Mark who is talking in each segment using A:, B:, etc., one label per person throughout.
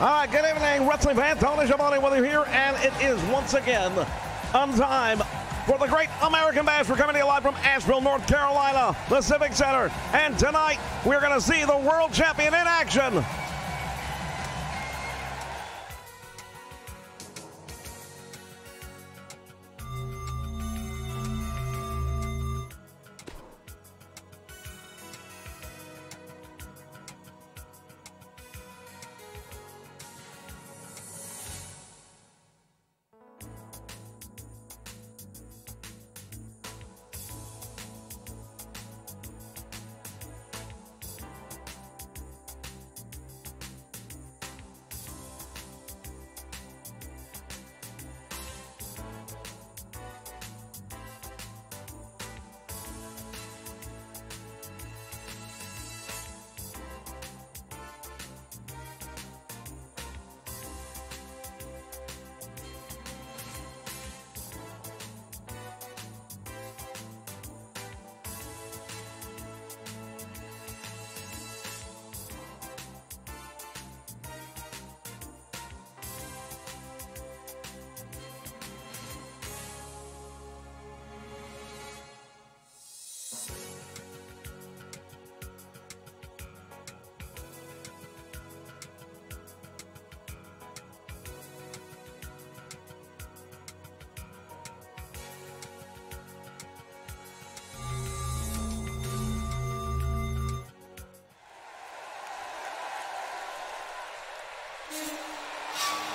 A: All right, good evening, wrestling fans. Tony Schiavone with you here, and it is once again on time for the Great American Bash. We're coming to you live from Ashville, North Carolina, the Civic Center. And tonight, we're going to see the world champion in action.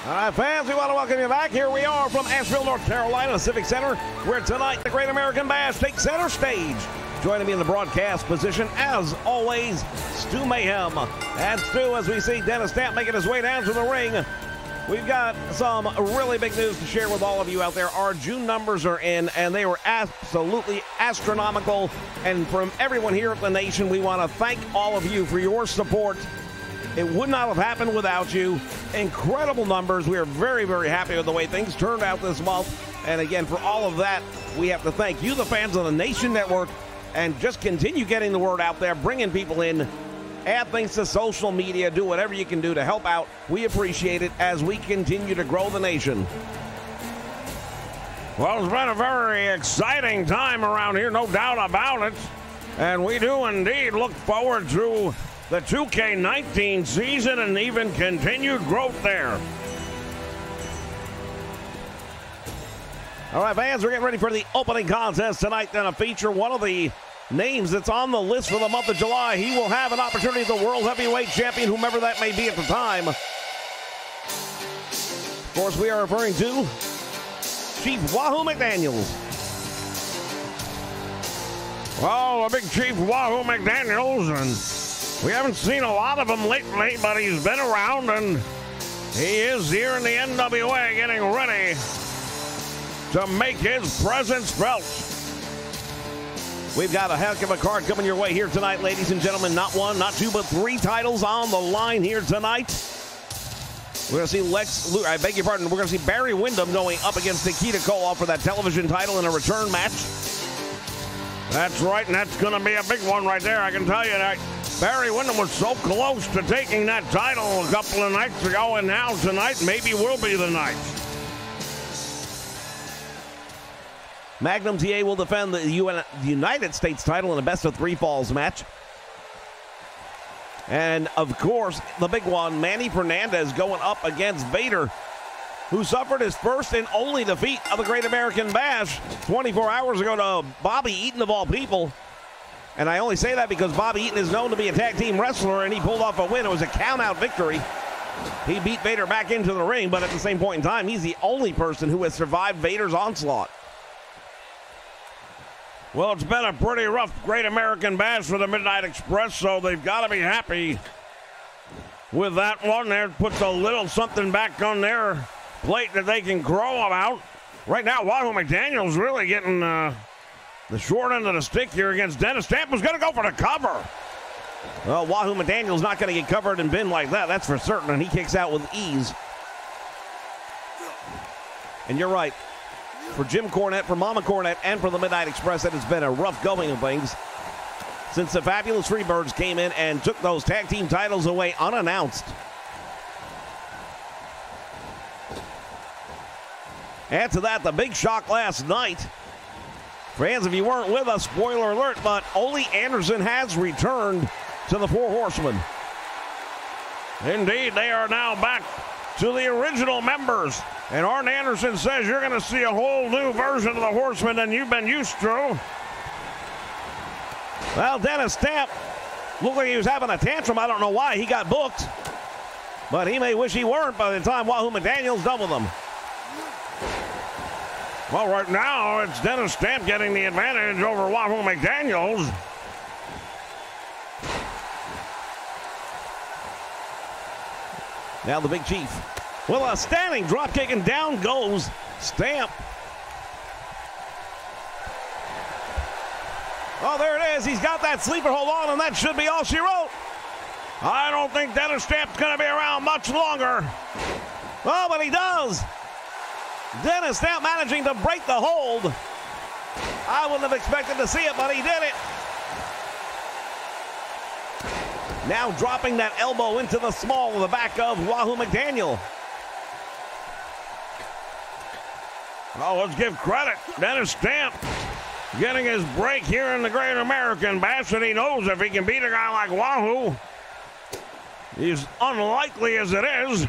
A: All right, fans, we want to welcome you back. Here we are from Asheville, North Carolina, the Civic Center, where tonight the Great American Bash takes center stage. Joining me in the broadcast position, as always, Stu Mayhem. And Stu, as we see Dennis Stamp making his way down to the ring, we've got some really big news to share with all of you out there. Our June numbers are in, and they were absolutely astronomical. And from everyone here at the nation, we want to thank all of you for your support. It would not have happened without you. Incredible numbers. We are very, very happy with the way things turned out this month. And again, for all of that, we have to thank you, the fans of the Nation Network, and just continue getting the word out there, bringing people in, add things to social media, do whatever you can do to help out. We appreciate it as we continue to grow the nation.
B: Well, it's been a very exciting time around here, no doubt about it. And we do indeed look forward to the 2K19 season and even continued growth there.
A: All right, fans, we're getting ready for the opening contest tonight. Then a feature, one of the names that's on the list for the month of July. He will have an opportunity as the World Heavyweight Champion, whomever that may be at the time. Of course, we are referring to Chief Wahoo McDaniels.
B: Well, the big Chief Wahoo McDaniels, and we haven't seen a lot of him lately, but he's been around, and he is here in the NWA getting ready to make his presence felt.
A: We've got a heck of a card coming your way here tonight, ladies and gentlemen. Not one, not two, but three titles on the line here tonight. We're going to see I beg your pardon, we're going to see Barry Windham going up against Nikita Koloff for that television title in a return match.
B: That's right, and that's going to be a big one right there, I can tell you that. Barry Windham was so close to taking that title a couple of nights ago, and now tonight maybe will be the night.
A: Magnum TA will defend the United States title in a best-of-3 falls match. And, of course, the big one, Manny Fernandez going up against Vader, who suffered his first and only defeat of the Great American Bash 24 hours ago to Bobby Eaton, of all people. And I only say that because Bobby Eaton is known to be a tag team wrestler, and he pulled off a win. It was a count-out victory. He beat Vader back into the ring, but at the same point in time, he's the only person who has survived Vader's onslaught.
B: Well, it's been a pretty rough Great American Bash for the Midnight Express, so they've got to be happy with that one. There puts a little something back on their plate that they can grow about. Right now, Wahoo McDaniel's really getting the short end of the stick here against Dennis. Stamp was going to go for the cover.
A: Well, Wahoo McDaniel's not going to get covered and pinned like that, that's for certain, and he kicks out with ease. And you're right. For Jim Cornette, for Mama Cornette, and for the Midnight Express, it has been a rough going of things since the Fabulous Freebirds came in and took those tag team titles away unannounced. Add to that the big shock last night. Fans, if you weren't with us, spoiler alert, but Ole Anderson has returned to the Four Horsemen.
B: Indeed, they are now back to the original members. And Arn Anderson says you're going to see a whole new version of the Horsemen than you've been used to.
A: Well, Dennis Stamp looked like he was having a tantrum. I don't know why he got booked, but he may wish he weren't by the time Wahoo McDaniel's done with him.
B: Well, right now, it's Dennis Stamp getting the advantage over Wahoo McDaniels.
A: Now the Big Chief. Well, a standing drop kick, and down goes Stamp. Oh, there it is. He's got that sleeper hold on, and that should be all she wrote.
B: I don't think Dennis Stamp's going to be around much longer.
A: Oh, but he does. Dennis Stamp managing to break the hold. I wouldn't have expected to see it, but he did it. Now dropping that elbow into the small of the back of Wahoo McDaniel.
B: Oh, let's give credit. Dennis Stamp getting his break here in the Great American Bash, and he knows if he can beat a guy like Wahoo, he's unlikely as it is.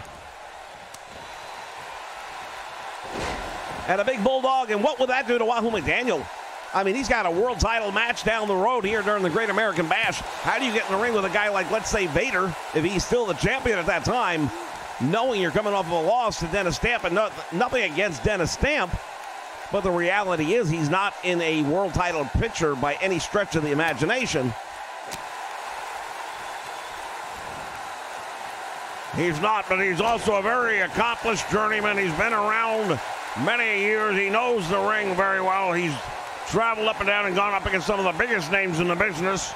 A: And a big bulldog, and what would that do to Wahoo McDaniel? I mean, he's got a world title match down the road here during the Great American Bash. How do you get in the ring with a guy like, let's say, Vader, if he's still the champion at that time, knowing you're coming off of a loss to Dennis Stamp? And nothing against Dennis Stamp, but the reality is he's not in a world title picture by any stretch of the imagination.
B: He's not, but he's also a very accomplished journeyman. He's been around many years. He knows the ring very well. He's traveled up and down and gone up against some of the biggest names in the business.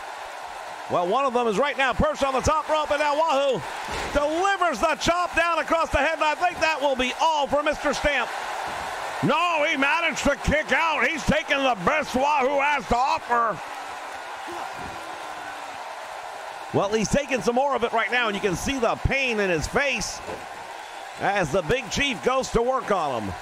A: Well, one of them is right now perched on the top rope, and now Wahoo delivers the chop down across the head, and I think that will be all for Mr. Stamp.
B: No, he managed to kick out. He's taking the best Wahoo has to offer.
A: Well, he's taking some more of it right now, and you can see the pain in his face as the Big Chief goes to work on him.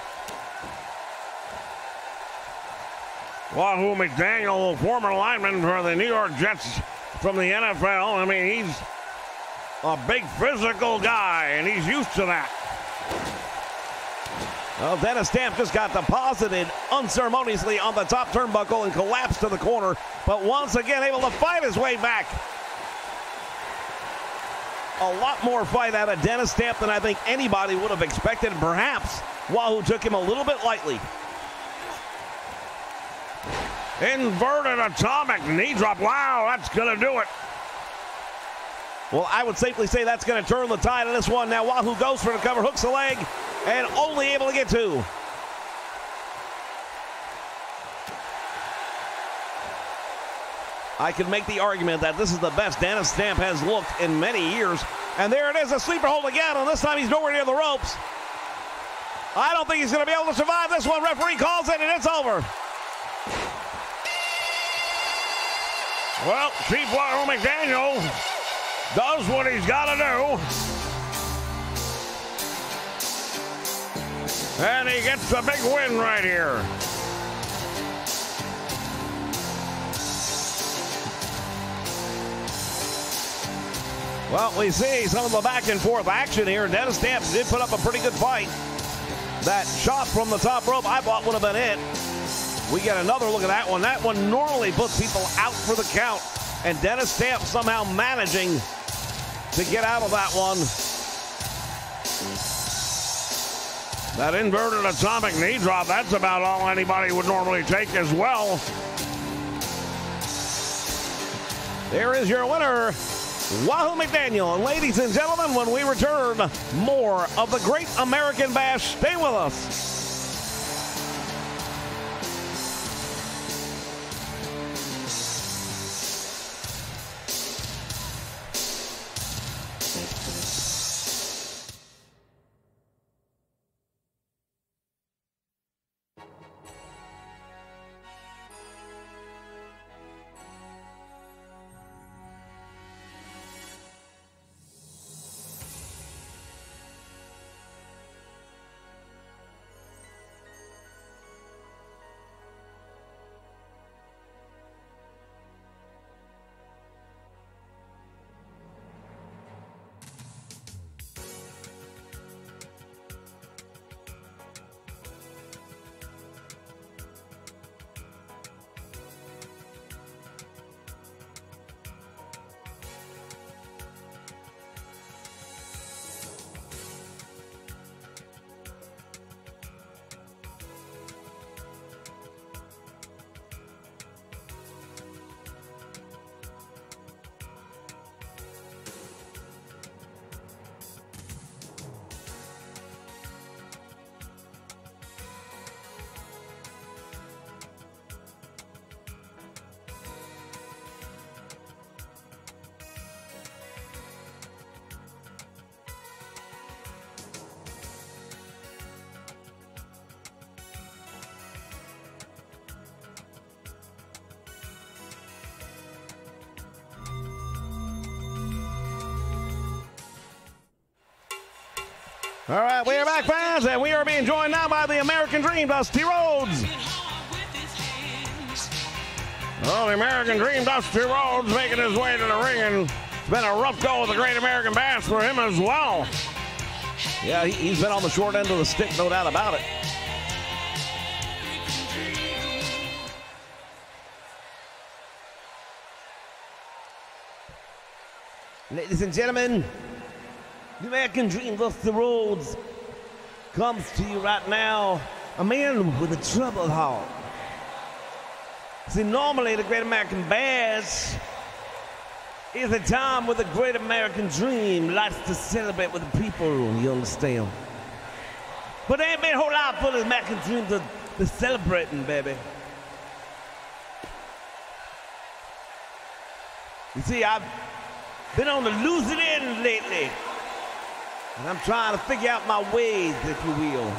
B: Wahoo McDaniel, former lineman for the New York Jets from the NFL. I mean, he's a big physical guy, and he's used to that.
A: Well, Dennis Stamp just got deposited unceremoniously on the top turnbuckle and collapsed to the corner, but once again able to fight his way back. A lot more fight out of Dennis Stamp than I think anybody would have expected, and perhaps Wahoo took him a little bit lightly.
B: Inverted atomic knee drop. Wow, that's going to do it.
A: Well, I would safely say that's going to turn the tide of this one. Now Wahoo goes for the cover, hooks the leg, and only able to get two. I can make the argument that this is the best Dennis Stamp has looked in many years. And there it is, a sleeper hold again, and this time he's nowhere near the ropes. I don't think he's going to be able to survive this one. Referee calls it, and it's over.
B: Well, Chief Wahoo McDaniel does what he's got to do. And he gets a big win right here.
A: Well, we see some of the back and forth action here. Dennis Stamp did put up a pretty good fight. That shot from the top rope I thought would have been it. We get another look at that one. That one normally puts people out for the count. And Dennis Stamp somehow managing to get out of that one.
B: That inverted atomic knee drop, that's about all anybody would normally take as well.
A: There is your winner, Wahoo McDaniel. And ladies and gentlemen, when we return, more of the Great American Bash. Stay with us. All right, we are back, fans, and we are being joined now by the American Dream, Dusty Rhodes.
B: Well, the American Dream, Dusty Rhodes, making his way to the ring, and it's been a rough go with the Great American Bash for him as well.
A: Yeah, he's been on the short end of the stick, no doubt about it. Ladies and gentlemen, the American Dream, Dusty Rhodes, comes to you right now, a man with a troubled heart. See, normally the Great American Bash is a time where the Great American Dream likes to celebrate with the people, you understand? But there ain't been a whole lot for the American Dream to celebrating, baby. You see, I've been on the losing end lately, and I'm trying to figure out my ways, if you will.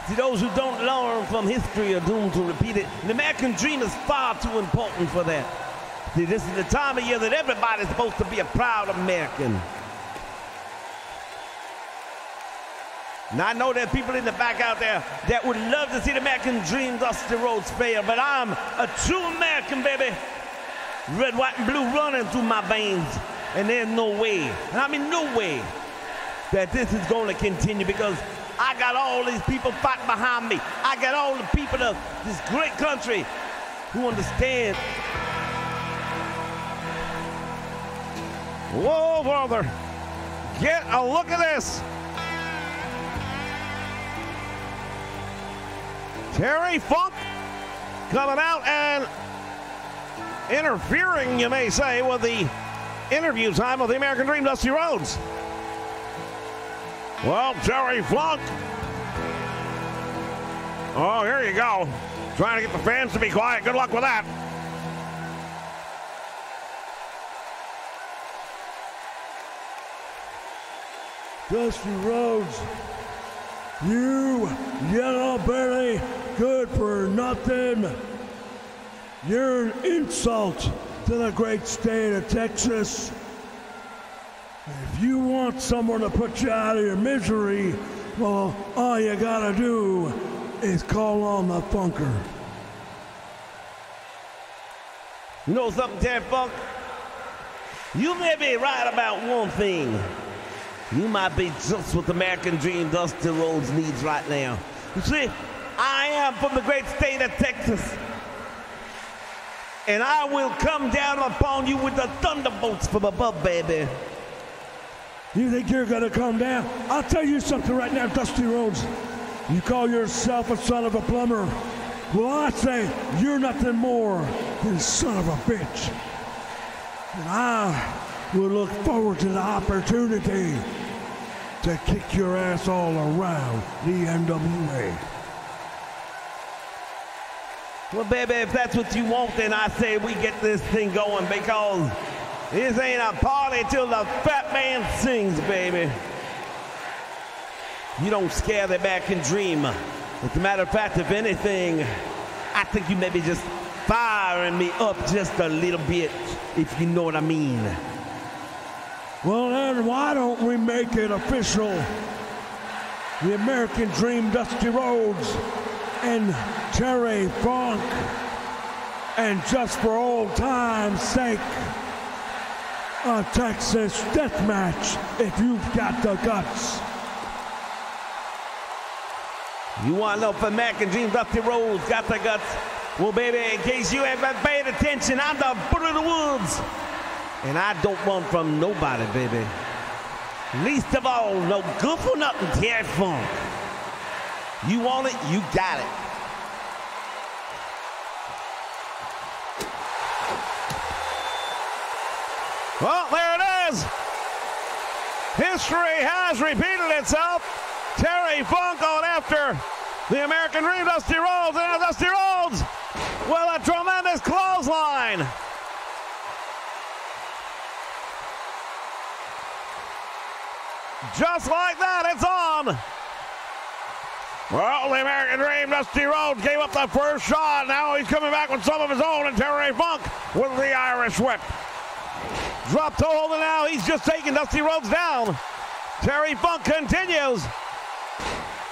A: See, those who don't learn from history are doomed to repeat it. The American Dream is far too important for that. See, this is the time of year that everybody's supposed to be a proud American. Now, I know there are people in the back out there that would love to see the American Dream, Dusty Rhodes, fail, but I'm a true American, baby. Red, white, and blue running through my veins, and there's no way, and I mean no way, that this is going to continue, because I got all these people fighting behind me. I got all the people of this great country who understand.
B: Whoa, brother. Get a look at this. Terry Funk coming out and interfering, you may say, with the interview time of the American Dream, Dusty Rhodes. Well, Terry Funk. Oh, here you go. Trying to get the fans to be quiet. Good luck with that.
C: Dusty Rhodes, you yellow belly, good for nothing. You're an insult to the great state of Texas. If you want someone to put you out of your misery, well, all you gotta do is call on the Funker.
A: You know something, Terry Funk? You may be right about one thing. You might be just what the American Dream, Dusty Rhodes, needs right now. You see, I am from the great state of Texas, and I will come down upon you with the thunderbolts from above, baby.
C: You think you're gonna come down? I'll tell you something right now, Dusty Rhodes. You call yourself a son of a plumber. Well, I say you're nothing more than son of a bitch. And I will look forward to the opportunity to kick your ass all around the NWA.
A: Well, baby, if that's what you want, then I say we get this thing going, because this ain't a party till the fat man sings, baby. You don't scare the American Dream. As a matter of fact, if anything, I think you may be just firing me up just a little bit, if you know what I mean.
C: Well, then why don't we make it official? The American Dream, Dusty Rhodes, and Terry Funk, and just for old time's sake, a Texas death match if you've got the guts.
A: You want to know if American Dream, Dusty Rhodes got the guts? Well, baby, in case you haven't paid attention, I'm the Bull of the Woods. And I don't run from nobody, baby. Least of all, no good for nothing, Terry Funk. You want it, you got it.
B: Well, there it is. History has repeated itself. Terry Funk on after the American Dream, Dusty Rhodes, and Dusty Rhodes, well, a tremendous clothesline. Just like that, it's on. Well, the American Dream, Dusty Rhodes, gave up the first shot. Now he's coming back with some of his own, and Terry Funk with the Irish whip. Dropped to hold, and now he's just taking Dusty Rhodes down.
A: Terry Funk continues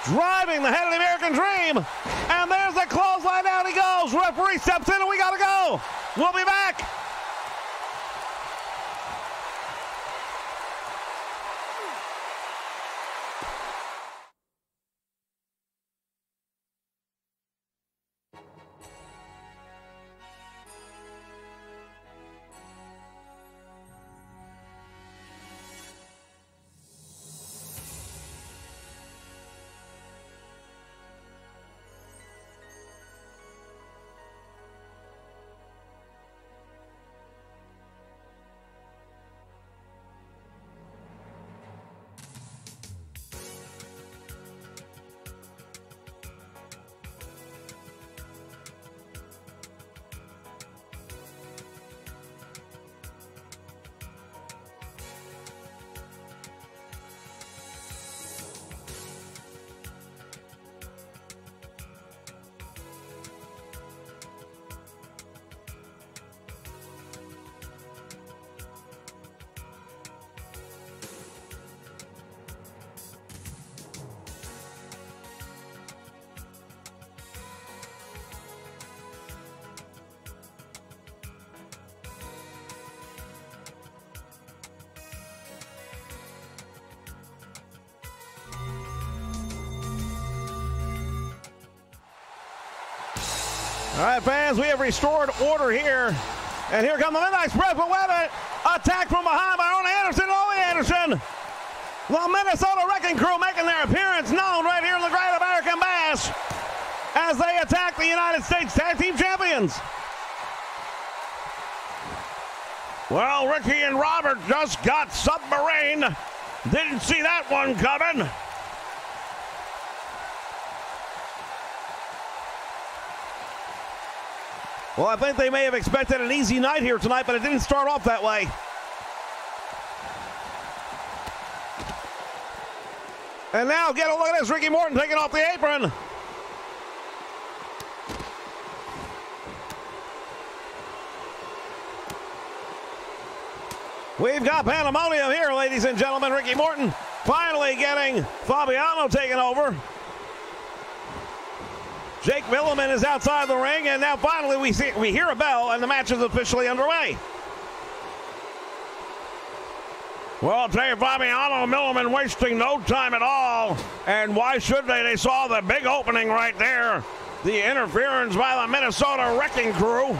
A: driving the head of the American Dream. And there's the clothesline. Down he goes. Referee steps in and we got to go. We'll be back. All right, fans, we have restored order here. And here come the Midnight Express, but wait a minute. Attack from behind by Ronnie Anderson, Ole Anderson. The Minnesota Wrecking Crew making their appearance known right here in the Great American Bash as they attack the United States Tag Team Champions. Well, Ricky and Robert just got submarined. Didn't see that one coming. Well, I think they may have expected an easy night here tonight, but it didn't start off that way. And now, get a look at this, Ricky Morton taking off the apron. We've got pandemonium here, ladies and gentlemen. Ricky Morton finally getting Fabiano taken over. Jake Milliman is outside the ring, and now finally we hear a bell, and the match is officially underway. Well, I'll tell you, Fabiano and Milliman wasting no time at all, and why should they? They saw the big opening right there. The interference by the Minnesota Wrecking Crew.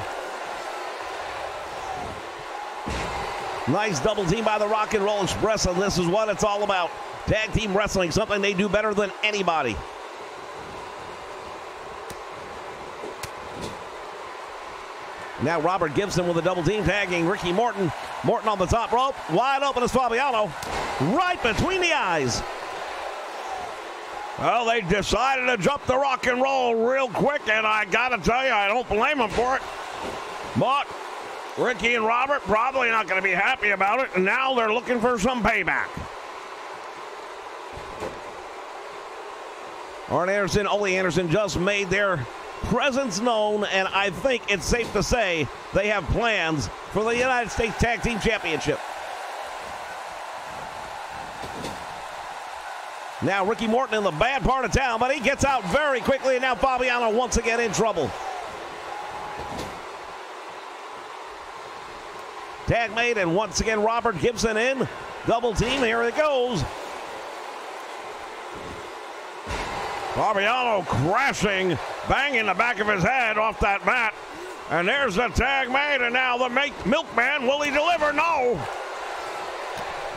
A: Nice double team by the Rock and Roll Express, and this is what it's all about. Tag team wrestling, something they do better than anybody. Now Robert Gibson with a double team tagging Ricky Morton. Morton on the top rope. Wide open is Fabiano. Right between the eyes. Well, they decided to jump the rock and roll real quick, and I gotta tell you, I don't blame them for it. But Ricky and Robert probably not going to be happy about it, and now they're looking for some payback. Arn Anderson, Ole Anderson just made their presence known, and I think it's safe to say they have plans for the United States Tag Team Championship. Now Ricky Morton in the bad part of town, but he gets out very quickly, and now Fabiano once again in trouble. Tag made, and once again Robert Gibson in. Double team, here it goes. Fabiano crashing, banging the back of his head off that mat. And there's the tag made, and now the Milkman, will he deliver? No.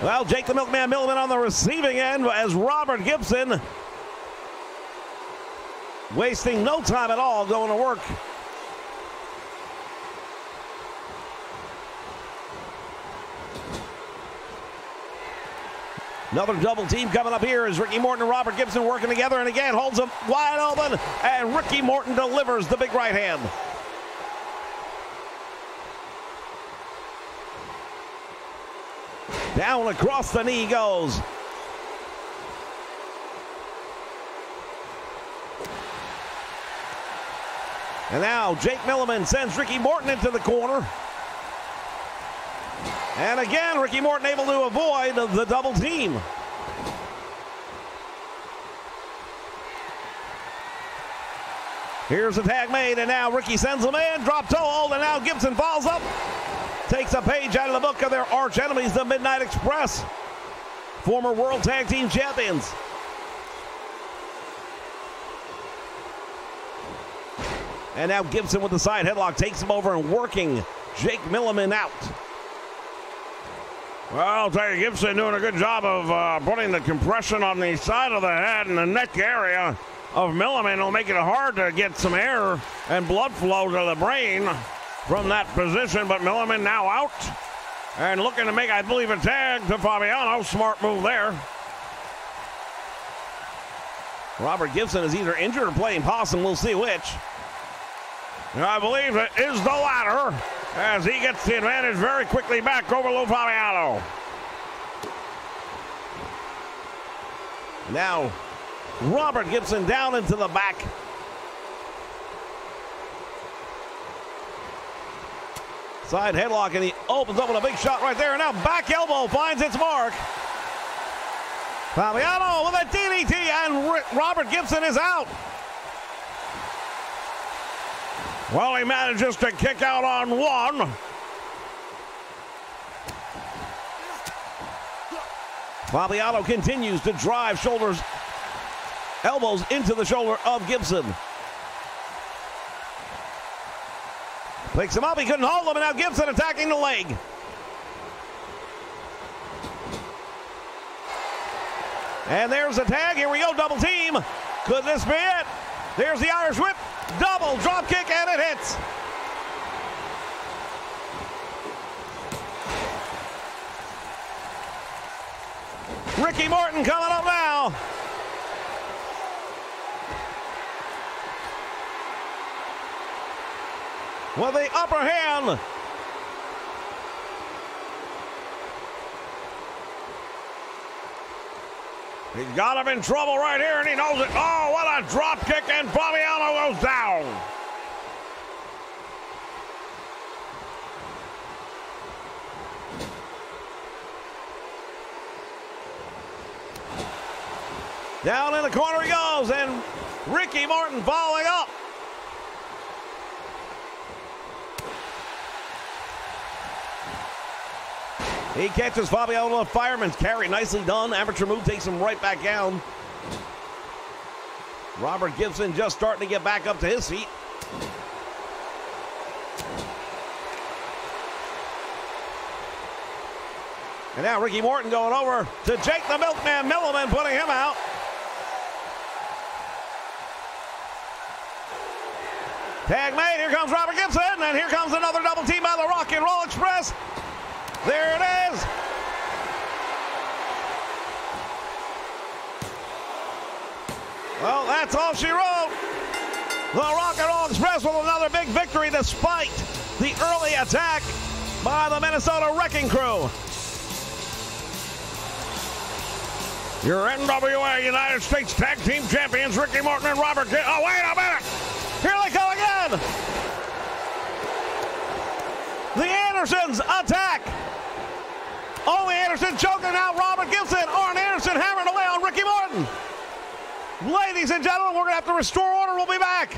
A: Well, Jake the Milkman Milliman on the receiving end as Robert Gibson wasting no time at all going to work. Another double team coming up here as Ricky Morton and Robert Gibson working together, and again holds him wide open, and Ricky Morton delivers the big right hand. Down across the knee goes. And now Jake Milliman sends Ricky Morton into the corner. And again, Ricky Morton able to avoid the double team. Here's the tag made, and now Ricky sends him in. Drop toe hold, and now Gibson falls up. Takes a page out of the book of their arch enemies, the Midnight Express. Former World Tag Team Champions. And now Gibson with the side headlock takes him over and working Jake Milliman out.
B: Well, I'll tell you, Gibson doing a good job of putting the compression on the side of the head and the neck area of Milliman. It'll make it hard to get some air and blood flow to the brain from that position. But Milliman now out and looking to make, I believe, a tag to Fabiano. Smart move there.
A: Robert Gibson is either injured or playing possum. We'll see which.
B: I believe it is the latter, as he gets the advantage very quickly back over Lou Fabiano.
A: Now, Robert Gibson down into the back. Side headlock, and he opens up with a big shot right there. And now back elbow finds its mark. Fabiano with a DDT, and Robert Gibson is out.
B: Well, he manages to kick out on one.
A: Fabiano continues to drive elbows into the shoulder of Gibson. Picks him up, he couldn't hold him, and now Gibson attacking the leg. And there's the tag, here we go, double team. Could this be it? There's the Irish whip, double drop kick, and it hits. Ricky Morton coming up now. With the upper hand.
B: He's got him in trouble right here, and he knows it. Oh, what a drop kick, and Fabiano goes down.
A: Down in the corner he goes, and Ricky Morton following up. He catches Fabiano with a fireman's carry. Nicely done. Amateur move takes him right back down. Robert Gibson just starting to get back up to his feet. And now Ricky Morton going over to Jake the Milkman Milliman, putting him out. Tag made. Here comes Robert Gibson, and here comes another double team by the Rock and Roll Express. There it is. Well, that's all she wrote. The Rock and Roll Express with another big victory despite the early attack by the Minnesota Wrecking Crew.
B: Your NWA United States Tag Team Champions, Ricky Morton and Robert Gibson. Oh, wait a minute.
A: Here they come again. The Andersons attack. Only Anderson choking out Robert Gibson. Arn Anderson hammering away on Ricky Morton. Ladies and gentlemen, we're going to have to restore order. We'll be back.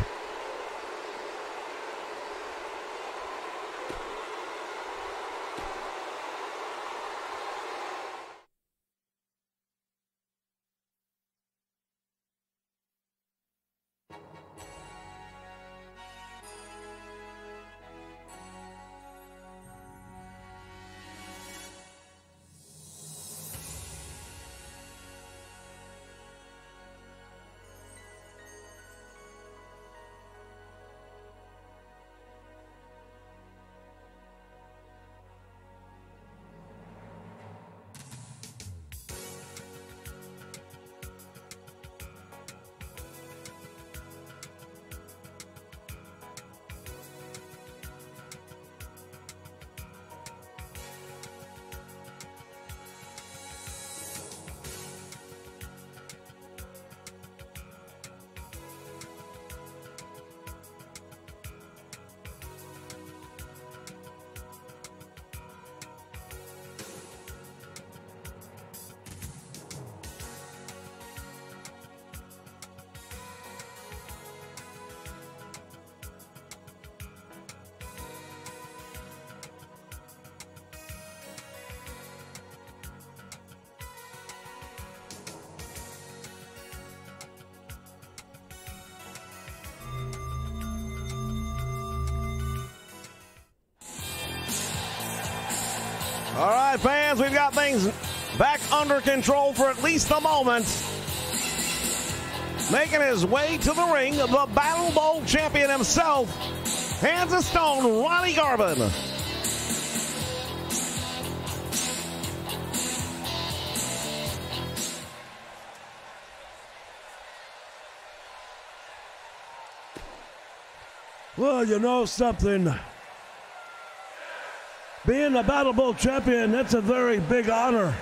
A: All right, fans, we've got things back under control for at least a moment. Making his way to the ring, the Battle Bowl champion himself, hands of stone, Ronnie Garvin.
C: Well, you know something. Being a Battle Bowl champion, that's a very big honor.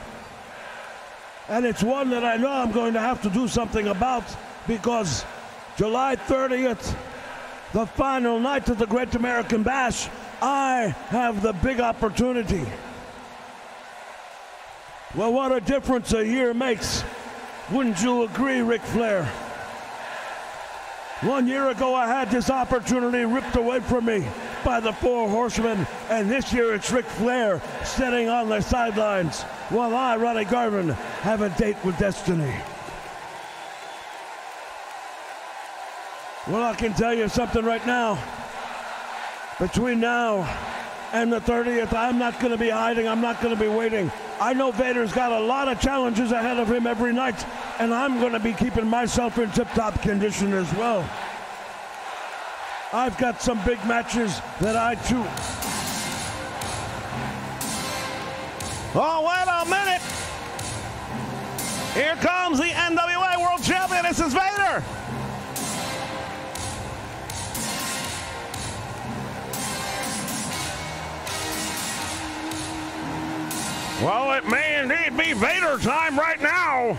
C: And it's one that I know I'm going to have to do something about, because July 30th, the final night of the Great American Bash, I have the big opportunity. Well, what a difference a year makes. Wouldn't you agree, Ric Flair? 1 year ago, I had this opportunity ripped away from me by the Four Horsemen, and this year it's Ric Flair sitting on the sidelines while I, Ronnie Garvin, have a date with destiny. Well, I can tell you something right now. Between now and the 30th, I'm not going to be hiding. I'm not going to be waiting. I know Vader's got a lot of challenges ahead of him every night, and I'm going to be keeping myself in tip-top condition as well. I've got some big matches that I too.
A: Oh, wait a minute. Here comes the NWA World Champion. This is Vader.
B: Well, it may indeed be Vader time right now.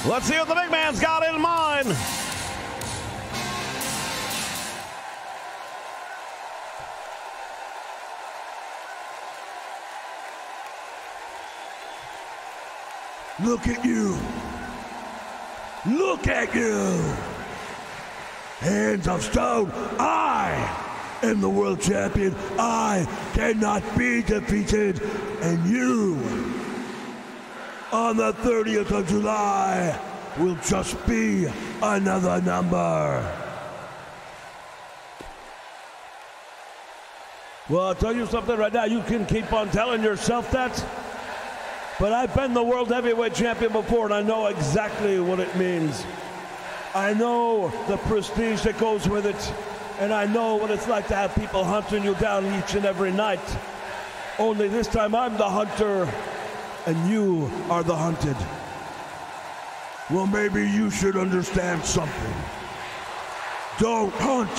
A: Let's see what the big man's got in mind.
C: Look at you. Look at you. Hands of stone. I am the world champion. I cannot be defeated. And you, on the 30th of July, will just be another number. Well, I'll tell you something right now. You can keep on telling yourself that, but I've been the world heavyweight champion before, and I know exactly what it means. I know the prestige that goes with it, and I know what it's like to have people hunting you down each and every night. Only this time I'm the hunter, and you are the hunted. Well, maybe you should understand something. Don't hunt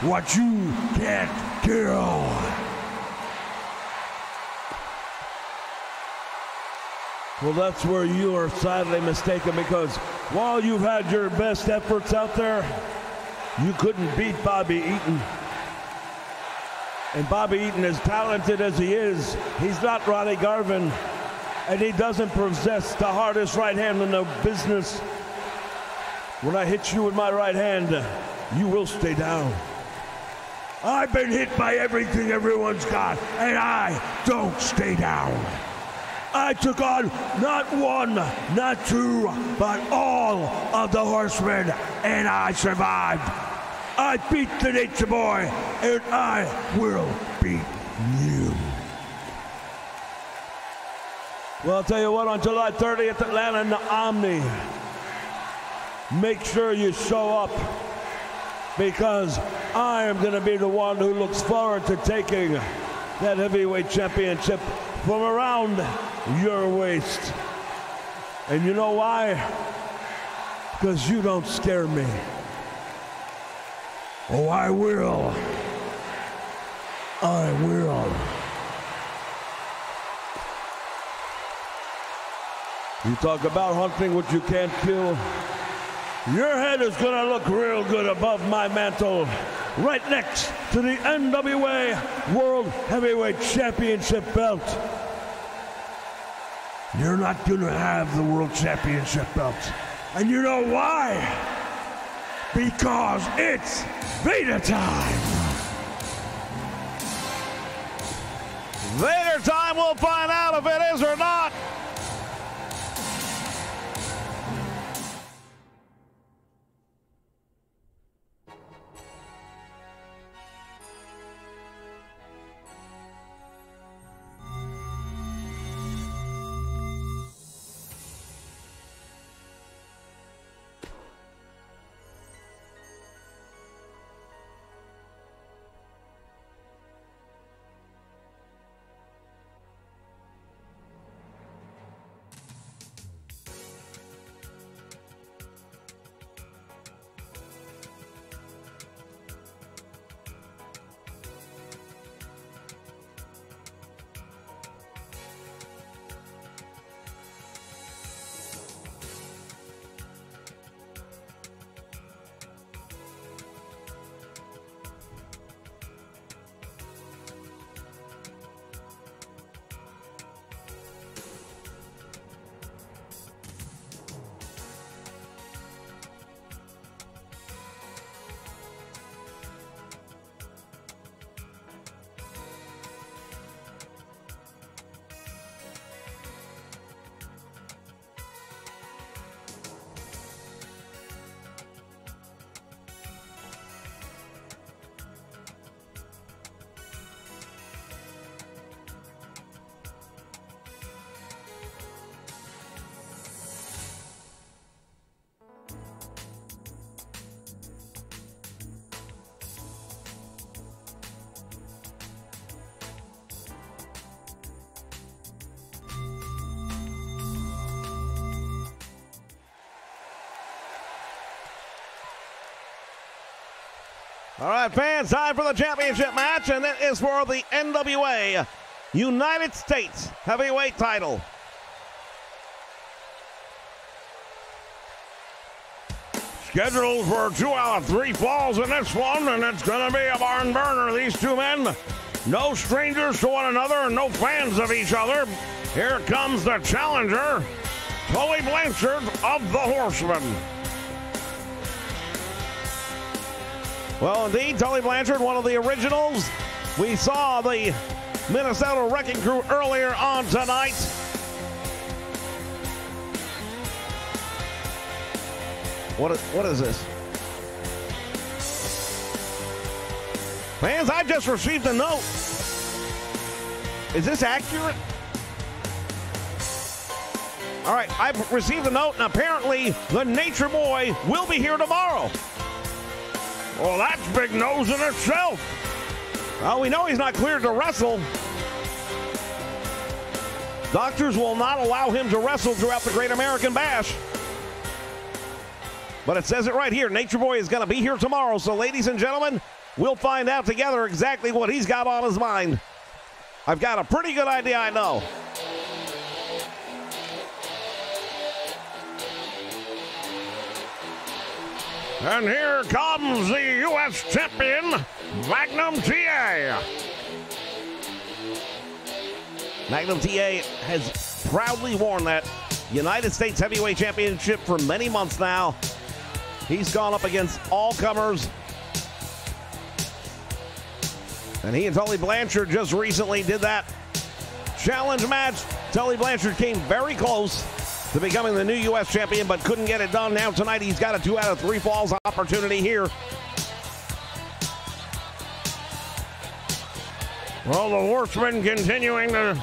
C: what you can't kill. Well, that's where you are sadly mistaken, because while you've had your best efforts out there, you couldn't beat Bobby Eaton. And Bobby Eaton, as talented as he is, he's not Ronnie Garvin, and he doesn't possess the hardest right hand in the business. When I hit you with my right hand, you will stay down. I've been hit by everything everyone's got, and I don't stay down. I took on not one, not two, but all of the horsemen, and I survived. I beat the Nature Boy, and I will beat you. Well, I'll tell you what, on July 30th, Atlanta in the Omni, make sure you show up, because I am going to be the one who looks forward to taking that heavyweight championship from around your waist. And you know why? Because you don't scare me. Oh, I will. I will. You talk about hunting what you can't kill. Your head is going to look real good above my mantle, right next to the NWA World Heavyweight Championship belt. You're not going to have the World Championship belt. And you know why? Because it's Vader time.
A: Vader time, we'll find out if it is or not. All right, fans, time for the championship match, and it is for the NWA United States Heavyweight title.
B: Scheduled for 2 out of 3 falls in this one, and it's going to be a barn burner. These two men, no strangers to one another and no fans of each other. Here comes the challenger, Tully Blanchard of the Horsemen.
A: Well, indeed, Tully Blanchard, one of the originals. We saw the Minnesota Wrecking Crew earlier on tonight. What is this? Fans, I just received a note. Is this accurate? All right, I've received a note, and apparently the Nature Boy will be here tomorrow.
B: Well, that's big nose in itself.
A: Well, we know he's not cleared to wrestle. Doctors will not allow him to wrestle throughout the Great American Bash. But it says it right here. Nature Boy is going to be here tomorrow. So, ladies and gentlemen, we'll find out together exactly what he's got on his mind. I've got a pretty good idea, I know.
B: And here comes the U.S. champion, Magnum TA.
A: Magnum TA has proudly worn that United States Heavyweight Championship for many months now. He's gone up against all comers. And he and Tully Blanchard just recently did that challenge match. Tully Blanchard came very close to becoming the new U.S. champion, but couldn't get it done. Now tonight he's got a 2 out of 3 falls opportunity here.
B: Well, the Horsemen continuing to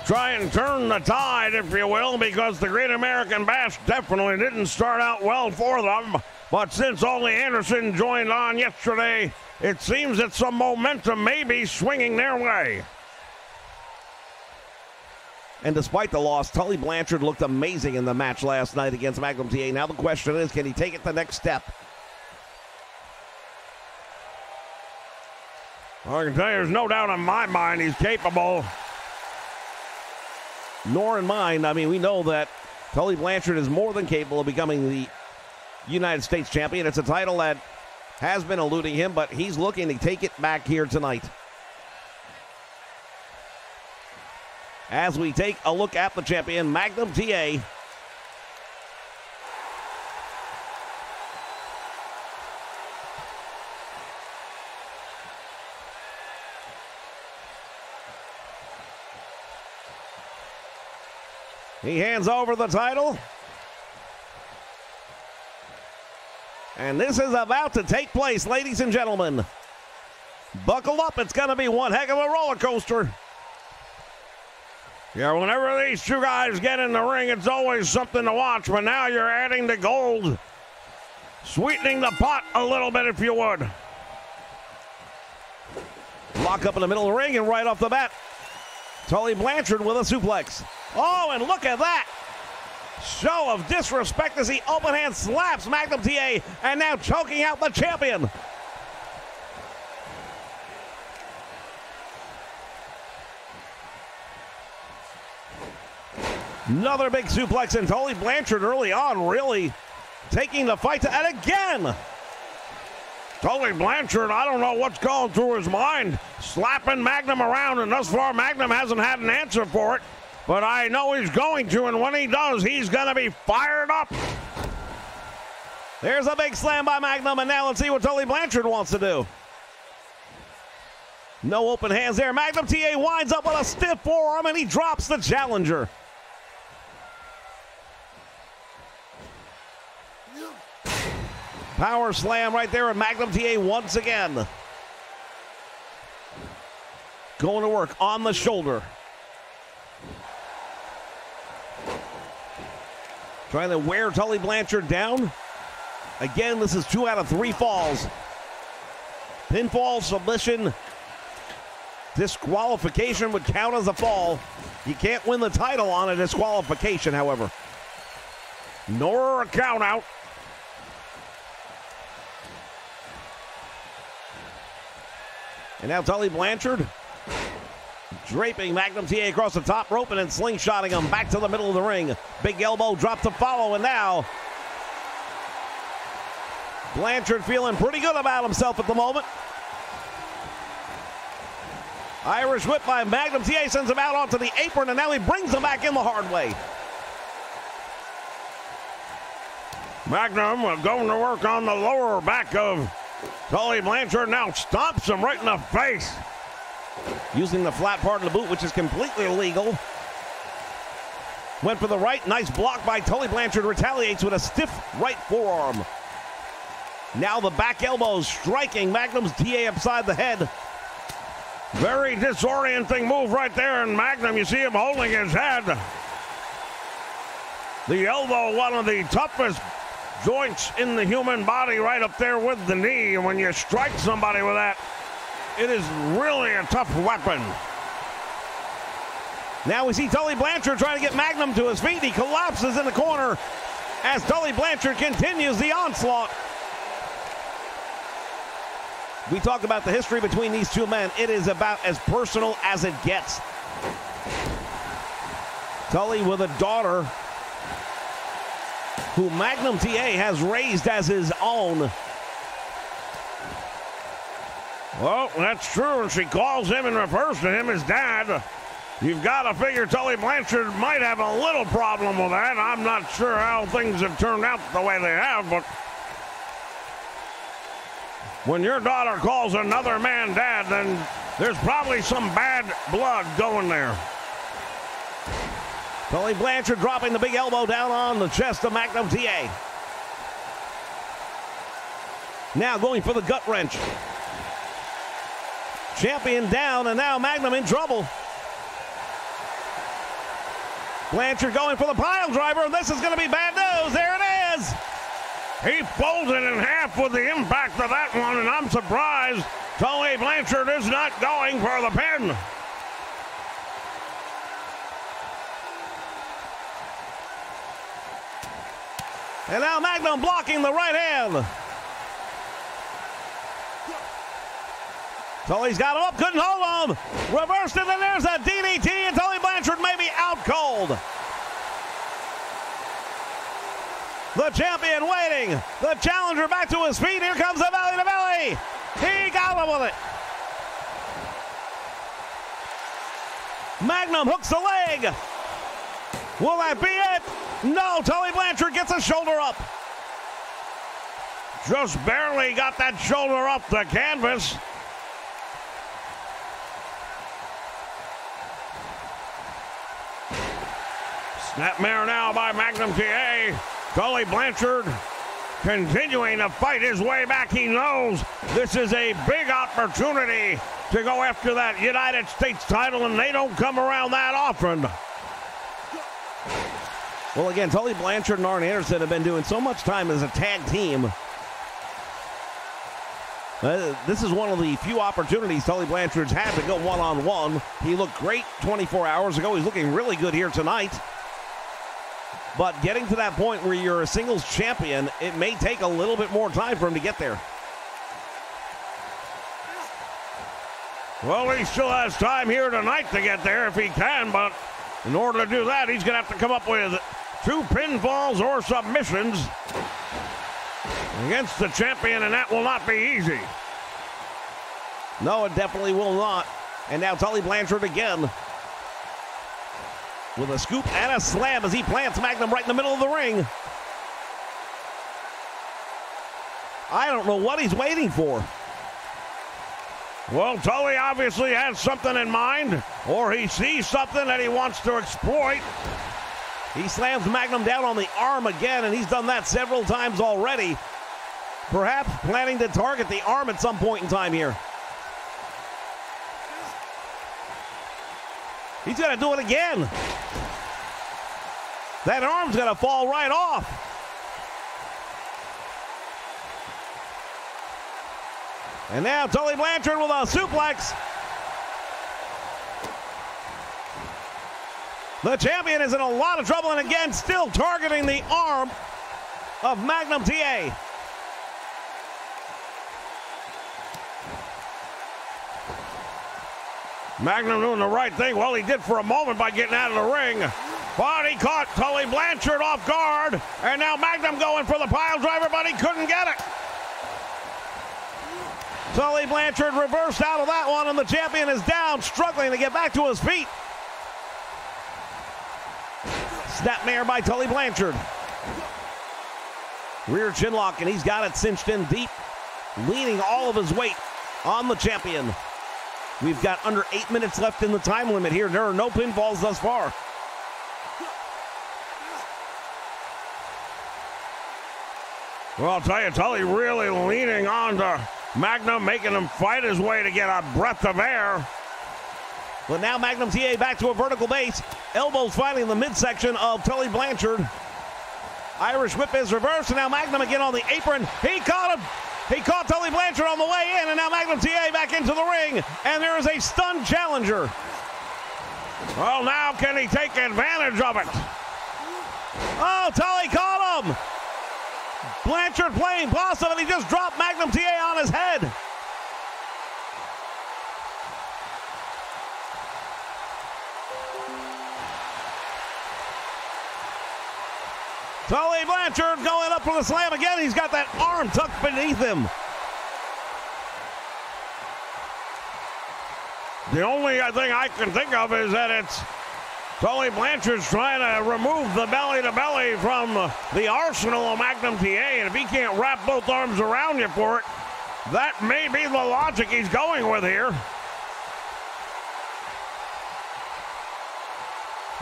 B: try and turn the tide, if you will, because the Great American Bash definitely didn't start out well for them. But since Ole Anderson joined on yesterday, it seems that some momentum may be swinging their way.
A: And despite the loss, Tully Blanchard looked amazing in the match last night against Magnum TA. Now the question is, can he take it the next step?
B: Well, I can tell you there's no doubt in my mind he's capable.
A: Nor in mine. I mean, we know that Tully Blanchard is more than capable of becoming the United States champion. It's a title that has been eluding him, but he's looking to take it back here tonight. As we take a look at the champion, Magnum TA. He hands over the title. And this is about to take place, ladies and gentlemen. Buckle up, it's going to be one heck of a roller coaster.
B: Yeah, whenever these two guys get in the ring, it's always something to watch, but now you're adding the gold, sweetening the pot a little bit, if you would.
A: Lock up in the middle of the ring, and right off the bat, Tully Blanchard with a suplex. Oh, and look at that. Show of disrespect as he open hand slaps Magnum TA, and now choking out the champion. Another big suplex, and Tully Blanchard early on really taking the fight to, and again.
B: Tully Blanchard, I don't know what's going through his mind, slapping Magnum around, and thus far Magnum hasn't had an answer for it. But I know he's going to, and when he does, he's going to be fired up.
A: There's a big slam by Magnum, and now let's see what Tully Blanchard wants to do. No open hands there. Magnum TA winds up with a stiff forearm, and he drops the challenger. Power slam right there, and Magnum TA once again going to work on the shoulder. Trying to wear Tully Blanchard down. Again, this is 2 out of 3 falls. Pinfall, submission, disqualification would count as a fall. You can't win the title on a disqualification, however.
B: Nor a count out.
A: And now Tully Blanchard draping Magnum TA across the top rope and then slingshotting him back to the middle of the ring. Big elbow drop to follow, and now Blanchard feeling pretty good about himself at the moment. Irish whip by Magnum TA sends him out onto the apron, and now he brings him back in the hard way.
B: Magnum going to work on the lower back of Tully Blanchard, now stomps him right in the face.
A: Using the flat part of the boot, which is completely illegal. Went for the right, nice block by Tully Blanchard, retaliates with a stiff right forearm. Now the back elbows striking Magnum's TA upside the head.
B: Very disorienting move right there, and Magnum, you see him holding his head. The elbow, one of the toughest joints in the human body, right up there with the knee, and when you strike somebody with that, it is really a tough weapon.
A: Now we see Tully Blanchard trying to get Magnum to his feet. He collapses in the corner as Tully Blanchard continues the onslaught. We talk about the history between these two men. It is about as personal as it gets. Tully with a daughter who Magnum TA has raised as his own.
B: Well, that's true, and she calls him and refers to him as Dad. You've got to figure Tully Blanchard might have a little problem with that. I'm not sure how things have turned out the way they have, but when your daughter calls another man Dad, then there's probably some bad blood going there.
A: Tully Blanchard dropping the big elbow down on the chest of Magnum TA. Now going for the gut wrench. Champion down, and now Magnum in trouble. Blanchard going for the pile driver, and this is going to be bad news. There it is.
B: He folded in half with the impact of that one, and I'm surprised Tully Blanchard is not going for the pin.
A: And now Magnum blocking the right hand. Tully's got him up, couldn't hold him. Reversed it, and there's a DDT, and Tully Blanchard may be out cold. The champion waiting. The challenger back to his feet. Here comes the belly to belly. He got him with it. Magnum hooks the leg. Will that be it? No, Tully Blanchard gets a shoulder up.
B: Just barely got that shoulder up the canvas. Snapmare now by Magnum TA. Tully Blanchard continuing to fight his way back. He knows this is a big opportunity to go after that United States title, and they don't come around that often.
A: Well, again, Tully Blanchard and Arn Anderson have been doing so much time as a tag team. This is one of the few opportunities Tully Blanchard's had to go one-on-one. He looked great 24 hours ago. He's looking really good here tonight. But getting to that point where you're a singles champion, it may take a little bit more time for him to get there.
B: Well, he still has time here tonight to get there if he can, but in order to do that, he's going to have to come up with 2 pinfalls or submissions against the champion, and that will not be easy.
A: No, it definitely will not. And now Tully Blanchard again with a scoop and a slam as he plants Magnum right in the middle of the ring. I don't know what he's waiting for.
B: Well, Tully obviously has something in mind, or he sees something that he wants to exploit.
A: He slams Magnum down on the arm again, and he's done that several times already. Perhaps planning to target the arm at some point in time here. He's going to do it again. That arm's going to fall right off. And now Tully Blanchard with a suplex. The champion is in a lot of trouble, and again, still targeting the arm of Magnum TA.
B: Magnum doing the right thing. Well, he did for a moment by getting out of the ring. But he caught Tully Blanchard off guard. And now Magnum going for the pile driver, but he couldn't get it. Tully Blanchard reversed out of that one, and the champion is down, struggling to get back to his feet. Snapmare by Tully Blanchard. Rear chin lock, and he's got it cinched in deep, leaning all of his weight on the champion. We've got under 8 minutes left in the time limit here. There are no pinfalls thus far. Well, I'll tell you, Tully really leaning on to Magnum, making him fight his way to get a breath of air.
A: But now Magnum TA back to a vertical base. Elbows finding the midsection of Tully Blanchard. Irish whip is reversed, and now Magnum again on the apron. He caught him. He caught Tully Blanchard on the way in, and now Magnum TA back into the ring. And there is a stunned challenger.
B: Well, now can he take advantage of it?
A: Oh, Tully caught him. Blanchard playing possum, and he just dropped Magnum TA on his head. Tully Blanchard going up for the slam again. He's got that arm tucked beneath him.
B: The only thing I can think of is that it's Tully Blanchard's trying to remove the belly-to-belly from the arsenal of Magnum TA, and if he can't wrap both arms around you for it, that may be the logic he's going with here.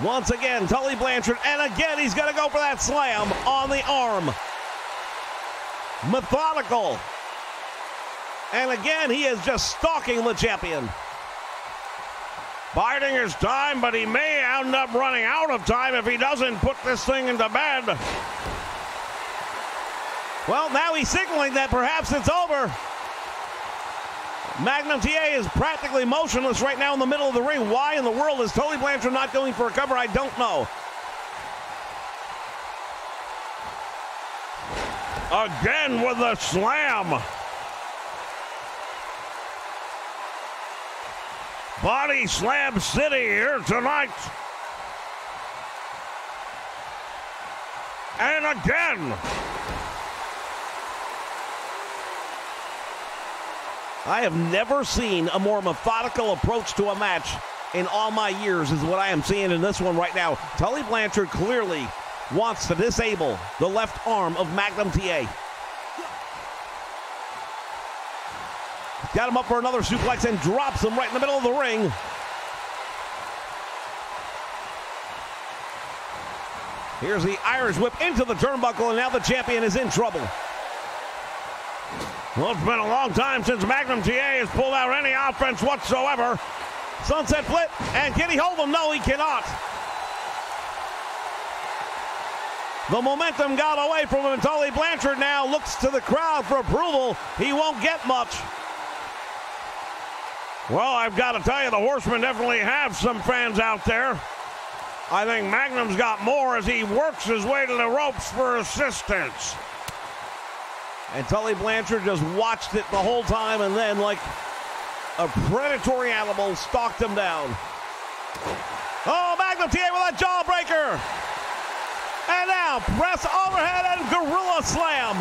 A: Once again, Tully Blanchard, and again he's going to go for that slam on the arm. Methodical. And again, he is just stalking the champion.
B: Biding his time, but he may end up running out of time if he doesn't put this thing into bed.
A: Well, now he's signaling that perhaps it's over. Magnum TA is practically motionless right now in the middle of the ring. Why in the world is Tully Blanchard not going for a cover? I don't know.
B: Again with the slam. Body Slam City here tonight. And again.
A: I have never seen a more methodical approach to a match in all my years is what I am seeing in this one right now. Tully Blanchard clearly wants to disable the left arm of Magnum TA. Got him up for another suplex and drops him right in the middle of the ring. Here's the Irish whip into the turnbuckle, and now the champion is in trouble.
B: Well, it's been a long time since Magnum TA has pulled out any offense whatsoever.
A: Sunset flip, and can he hold him? No, he cannot. The momentum got away from him, and Tully Blanchard now looks to the crowd for approval. He won't get much.
B: Well, I've got to tell you, the Horsemen definitely have some fans out there. I think Magnum's got more as he works his way to the ropes for assistance.
A: And Tully Blanchard just watched it the whole time and then, like a predatory animal, stalked him down. Oh, Magnum TA with a jawbreaker. And now, press overhead and gorilla slam.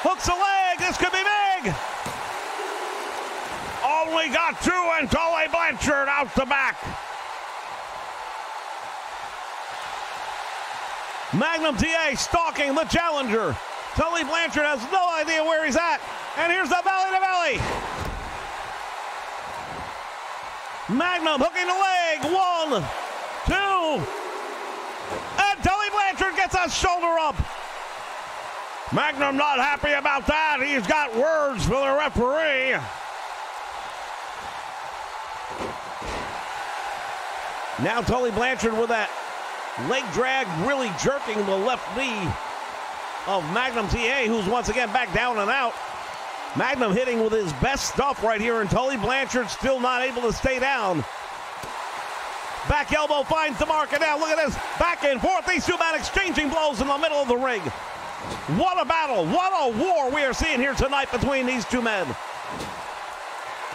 A: Hooks a leg. This could be big.
B: Only got two, and Tully Blanchard out the back.
A: Magnum TA stalking the challenger. Tully Blanchard has no idea where he's at. And here's the belly-to-belly. Magnum hooking the leg. 1, 2. And Tully Blanchard gets a shoulder up.
B: Magnum not happy about that. He's got words for the referee.
A: Now Tully Blanchard with that leg drag, really jerking the left knee of Magnum TA, who's once again back down and out. Magnum hitting with his best stuff right here, and Tully Blanchard still not able to stay down. Back elbow finds the mark, and now look at this. Back and forth, these two men exchanging blows in the middle of the ring. What a battle, what a war we are seeing here tonight between these two men.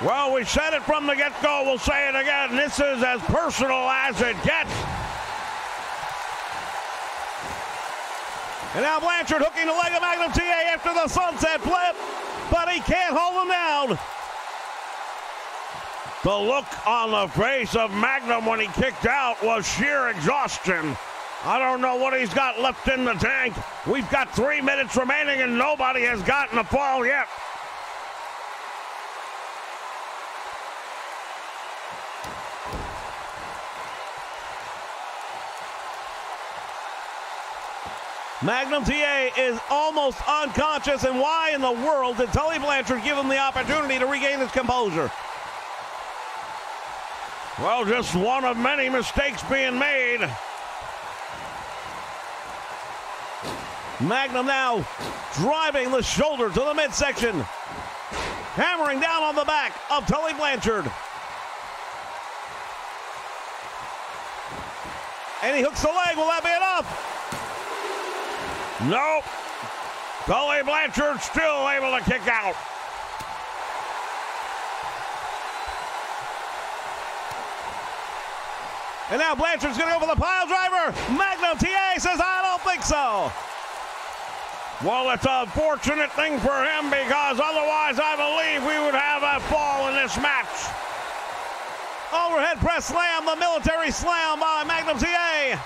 B: Well, we said it from the get-go. We'll say it again. This is as personal as it gets.
A: And now Blanchard hooking the leg of Magnum TA after the sunset flip, but he can't hold him down.
B: The look on the face of Magnum when he kicked out was sheer exhaustion. I don't know what he's got left in the tank. We've got 3 minutes remaining and nobody has gotten a fall yet.
A: Magnum TA is almost unconscious, and why in the world did Tully Blanchard give him the opportunity to regain his composure?
B: Well, just one of many mistakes being made.
A: Magnum now driving the shoulder to the midsection, hammering down on the back of Tully Blanchard. And he hooks the leg. Will that be enough?
B: Nope. Tully Blanchard still able to kick out.
A: And now Blanchard's going to go for the pile driver. Magnum TA says, I don't think so.
B: Well, it's a fortunate thing for him because otherwise I believe we would have a fall in this match.
A: Overhead press slam, the military slam by Magnum TA.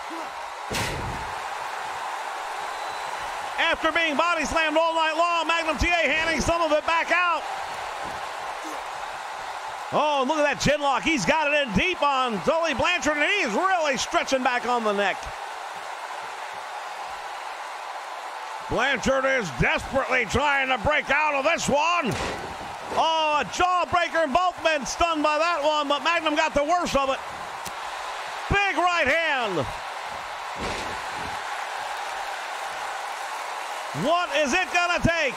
A: After being body slammed all night long, Magnum TA handing some of it back out. Oh, look at that chin lock. He's got it in deep on Tully Blanchard, and he's really stretching back on the neck.
B: Blanchard is desperately trying to break out of this one.
A: Oh, a jawbreaker, and both men stunned by that one, but Magnum got the worst of it. Big right hand. What is it gonna take?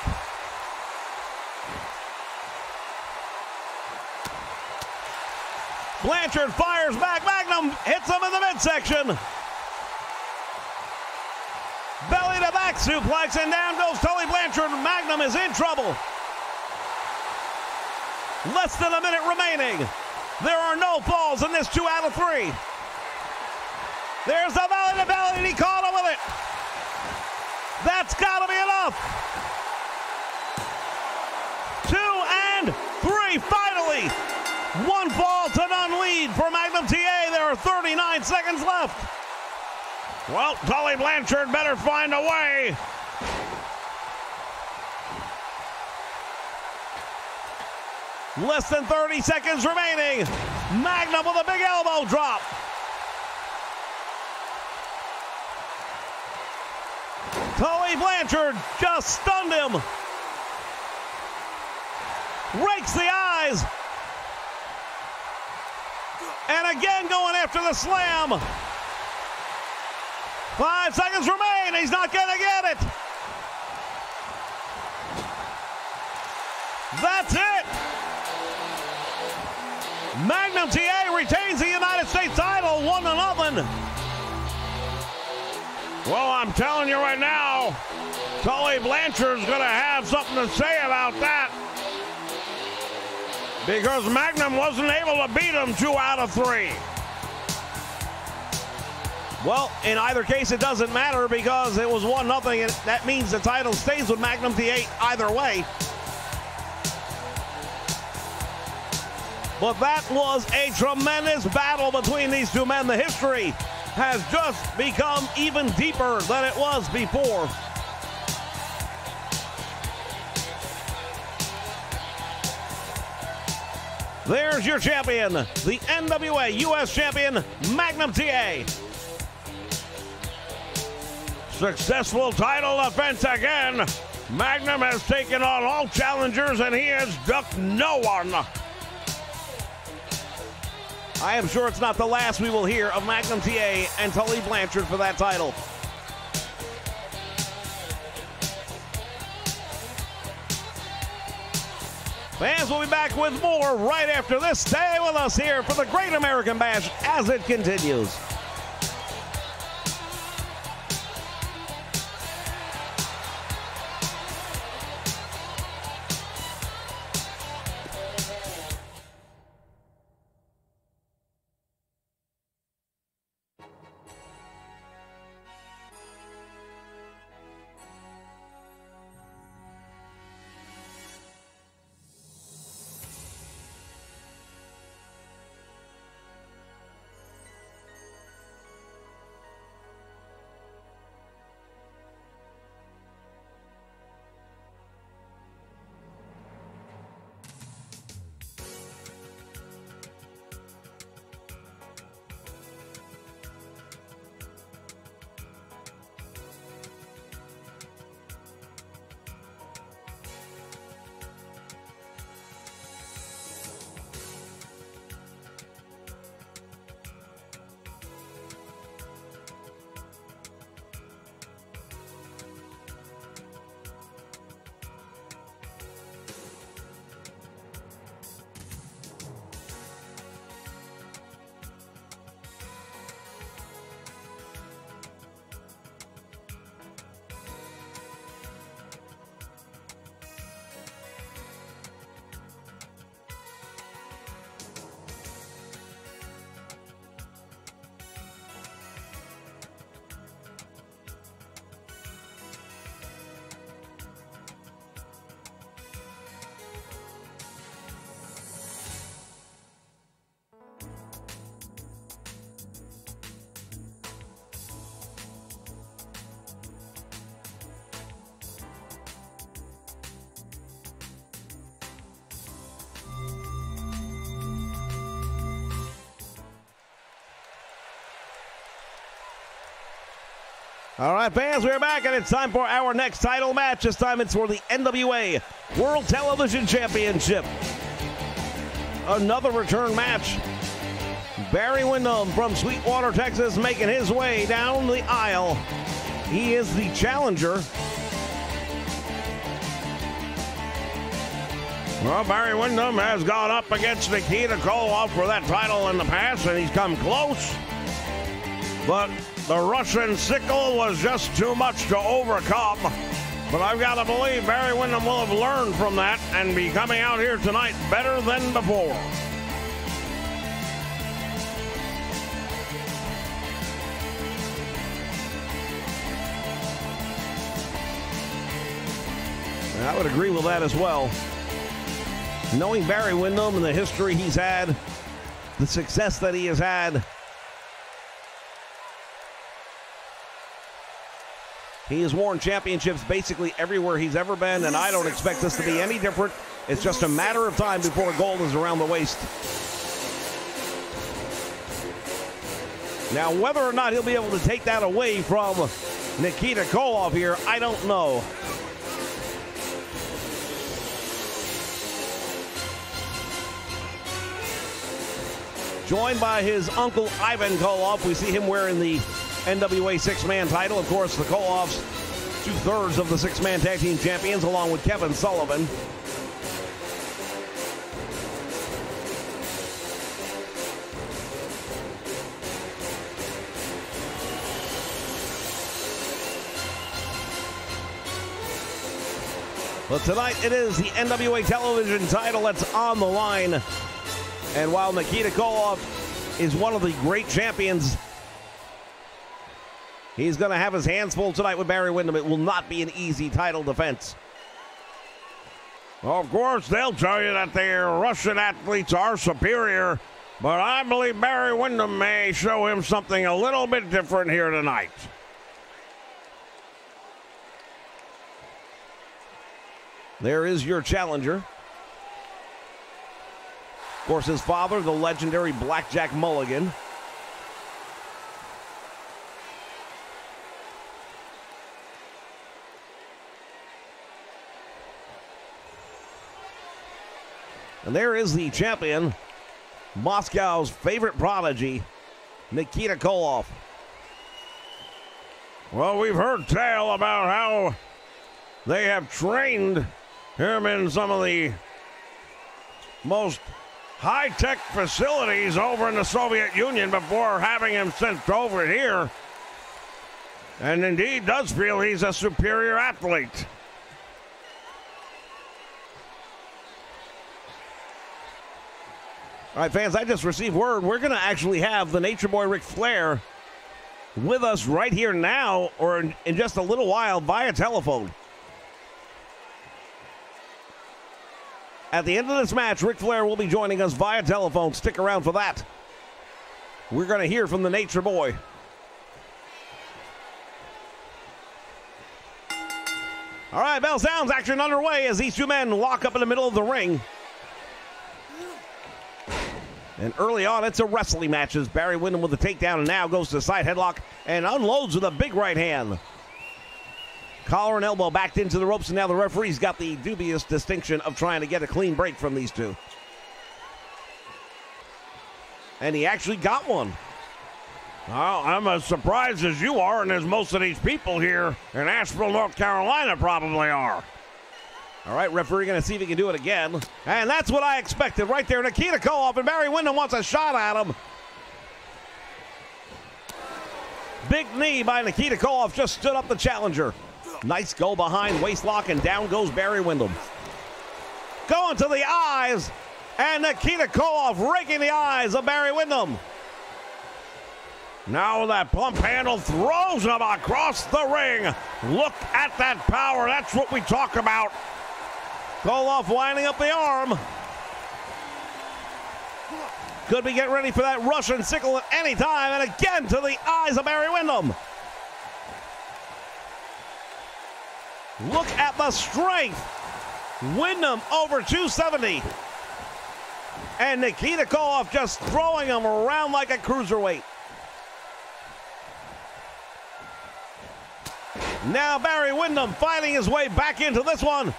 A: Blanchard fires back. Magnum hits him in the midsection. Belly to back suplex, and down goes Tully Blanchard. Magnum is in trouble. Less than a minute remaining. There are no falls in this 2 out of 3. There's the belly to belly, and he caught him with it. That's got to be enough. 2 and 3, finally. 1 fall to none lead for Magnum TA. There are 39 seconds left.
B: Well, Tully Blanchard better find a way.
A: Less than 30 seconds remaining. Magnum with a big elbow drop. Tully Blanchard just stunned him. Rakes the eyes. And again going after the slam. 5 seconds remain. He's not going to get it. That's it. Magnum TA retains the United States title 1-0.
B: Well, I'm telling you right now, Tully Blanchard's going to have something to say about that. Because Magnum wasn't able to beat him 2 out of 3.
A: Well, in either case, it doesn't matter because it was 1-0, and that means the title stays with Magnum TA either way. But that was a tremendous battle between these two men. The history has just become even deeper than it was before. There's your champion, the NWA US Champion, Magnum TA.
B: Successful title defense again. Magnum has taken on all challengers and he has ducked no one.
A: I am sure it's not the last we will hear of Magnum TA and Tully Blanchard for that title. Fans will be back with more right after this. Stay with us here for the Great American Bash as it continues. All right, fans, we're back, and it's time for our next title match. This time it's for the NWA World Television Championship. Another return match. Barry Windham from Sweetwater, Texas, making his way down the aisle. He is the challenger.
B: Well, Barry Windham has gone up against Nikita Koloff for that title in the past, and he's come close. But the Russian sickle was just too much to overcome. But I've got to believe Barry Windham will have learned from that and be coming out here tonight better than before.
A: I would agree with that as well. Knowing Barry Windham and the history he's had, the success that he has had, he has worn championships basically everywhere he's ever been, and I don't expect this to be any different. It's just a matter of time before gold is around the waist. Now, whether or not he'll be able to take that away from Nikita Koloff here, I don't know. Joined by his uncle Ivan Koloff, we see him wearing the NWA six-man title. Of course, the Koloffs, 2/3 of the six-man tag team champions, along with Kevin Sullivan. But tonight it is the NWA television title that's on the line. And while Nikita Koloff is one of the great champions, he's going to have his hands full tonight with Barry Windham. It will not be an easy title defense.
B: Of course, they'll tell you that their Russian athletes are superior, but I believe Barry Windham may show him something a little bit different here tonight.
A: There is your challenger. Of course, his father, the legendary Blackjack Mulligan. And there is the champion, Moscow's favorite prodigy, Nikita Koloff.
B: Well, we've heard tale about how they have trained him in some of the most high-tech facilities over in the Soviet Union before having him sent over here. And indeed does feel he's a superior athlete.
A: All right, fans, I just received word. We're going to actually have the Nature Boy Ric Flair with us right here now, or in just a little while, via telephone. At the end of this match, Ric Flair will be joining us via telephone. Stick around for that. We're going to hear from the Nature Boy. All right, bell sounds, action underway as these two men lock up in the middle of the ring. And early on, it's a wrestling match as Barry Windham with the takedown and now goes to the side headlock and unloads with a big right hand. Collar and elbow backed into the ropes, and now the referee's got the dubious distinction of trying to get a clean break from these two. And he actually got one.
B: Well, I'm as surprised as you are, and as most of these people here in Ashville, North Carolina probably are.
A: All right, referee going to see if he can do it again. And that's what I expected right there. Nikita Koloff, and Barry Windham wants a shot at him. Big knee by Nikita Koloff just stood up the challenger. Nice go behind, waist lock, and down goes Barry Windham. Going to the eyes, and Nikita Koloff raking the eyes of Barry Windham.
B: Now that pump handle throws him across the ring. Look at that power. That's what we talk about.
A: Koloff winding up the arm. Could be getting ready for that Russian sickle at any time, and again to the eyes of Barry Windham. Look at the strength. Windham over 270. And Nikita Koloff just throwing him around like a cruiserweight. Now Barry Windham fighting his way back into this one.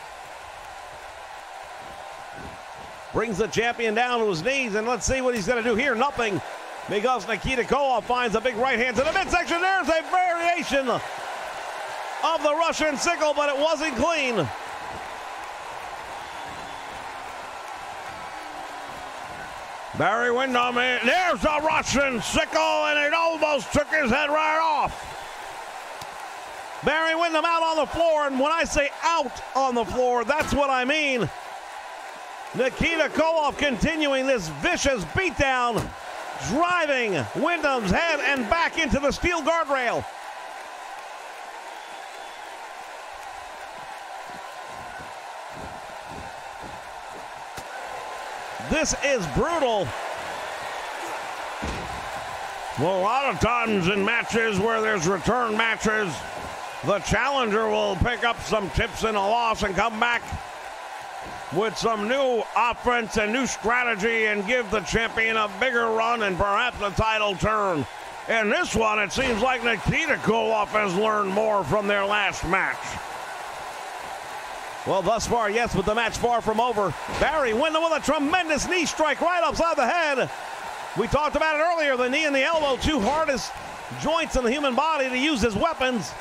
A: Brings the champion down to his knees, and let's see what he's going to do here. Nothing, because Nikita Koloff finds a big right hand to the midsection. There's a variation of the Russian sickle, but it wasn't clean. Barry Windham, there's a Russian sickle, and it almost took his head right off. Barry Windham out on the floor, and when I say out on the floor, that's what I mean. Nikita Koloff continuing this vicious beatdown, driving Windham's head and back into the steel guardrail. This is brutal. Well, a lot of times in matches where there's return matches, the challenger will pick up some tips in a loss and come back with some new offense and new strategy and give the champion a bigger run and perhaps a title turn. In this one, it seems like Nikita Koloff has learned more from their last match. Well, thus far, yes, but the match far from over. Barry Windham with a tremendous knee strike right upside the head. We talked about it earlier, the knee and the elbow, two hardest joints in the human body to use as weapons.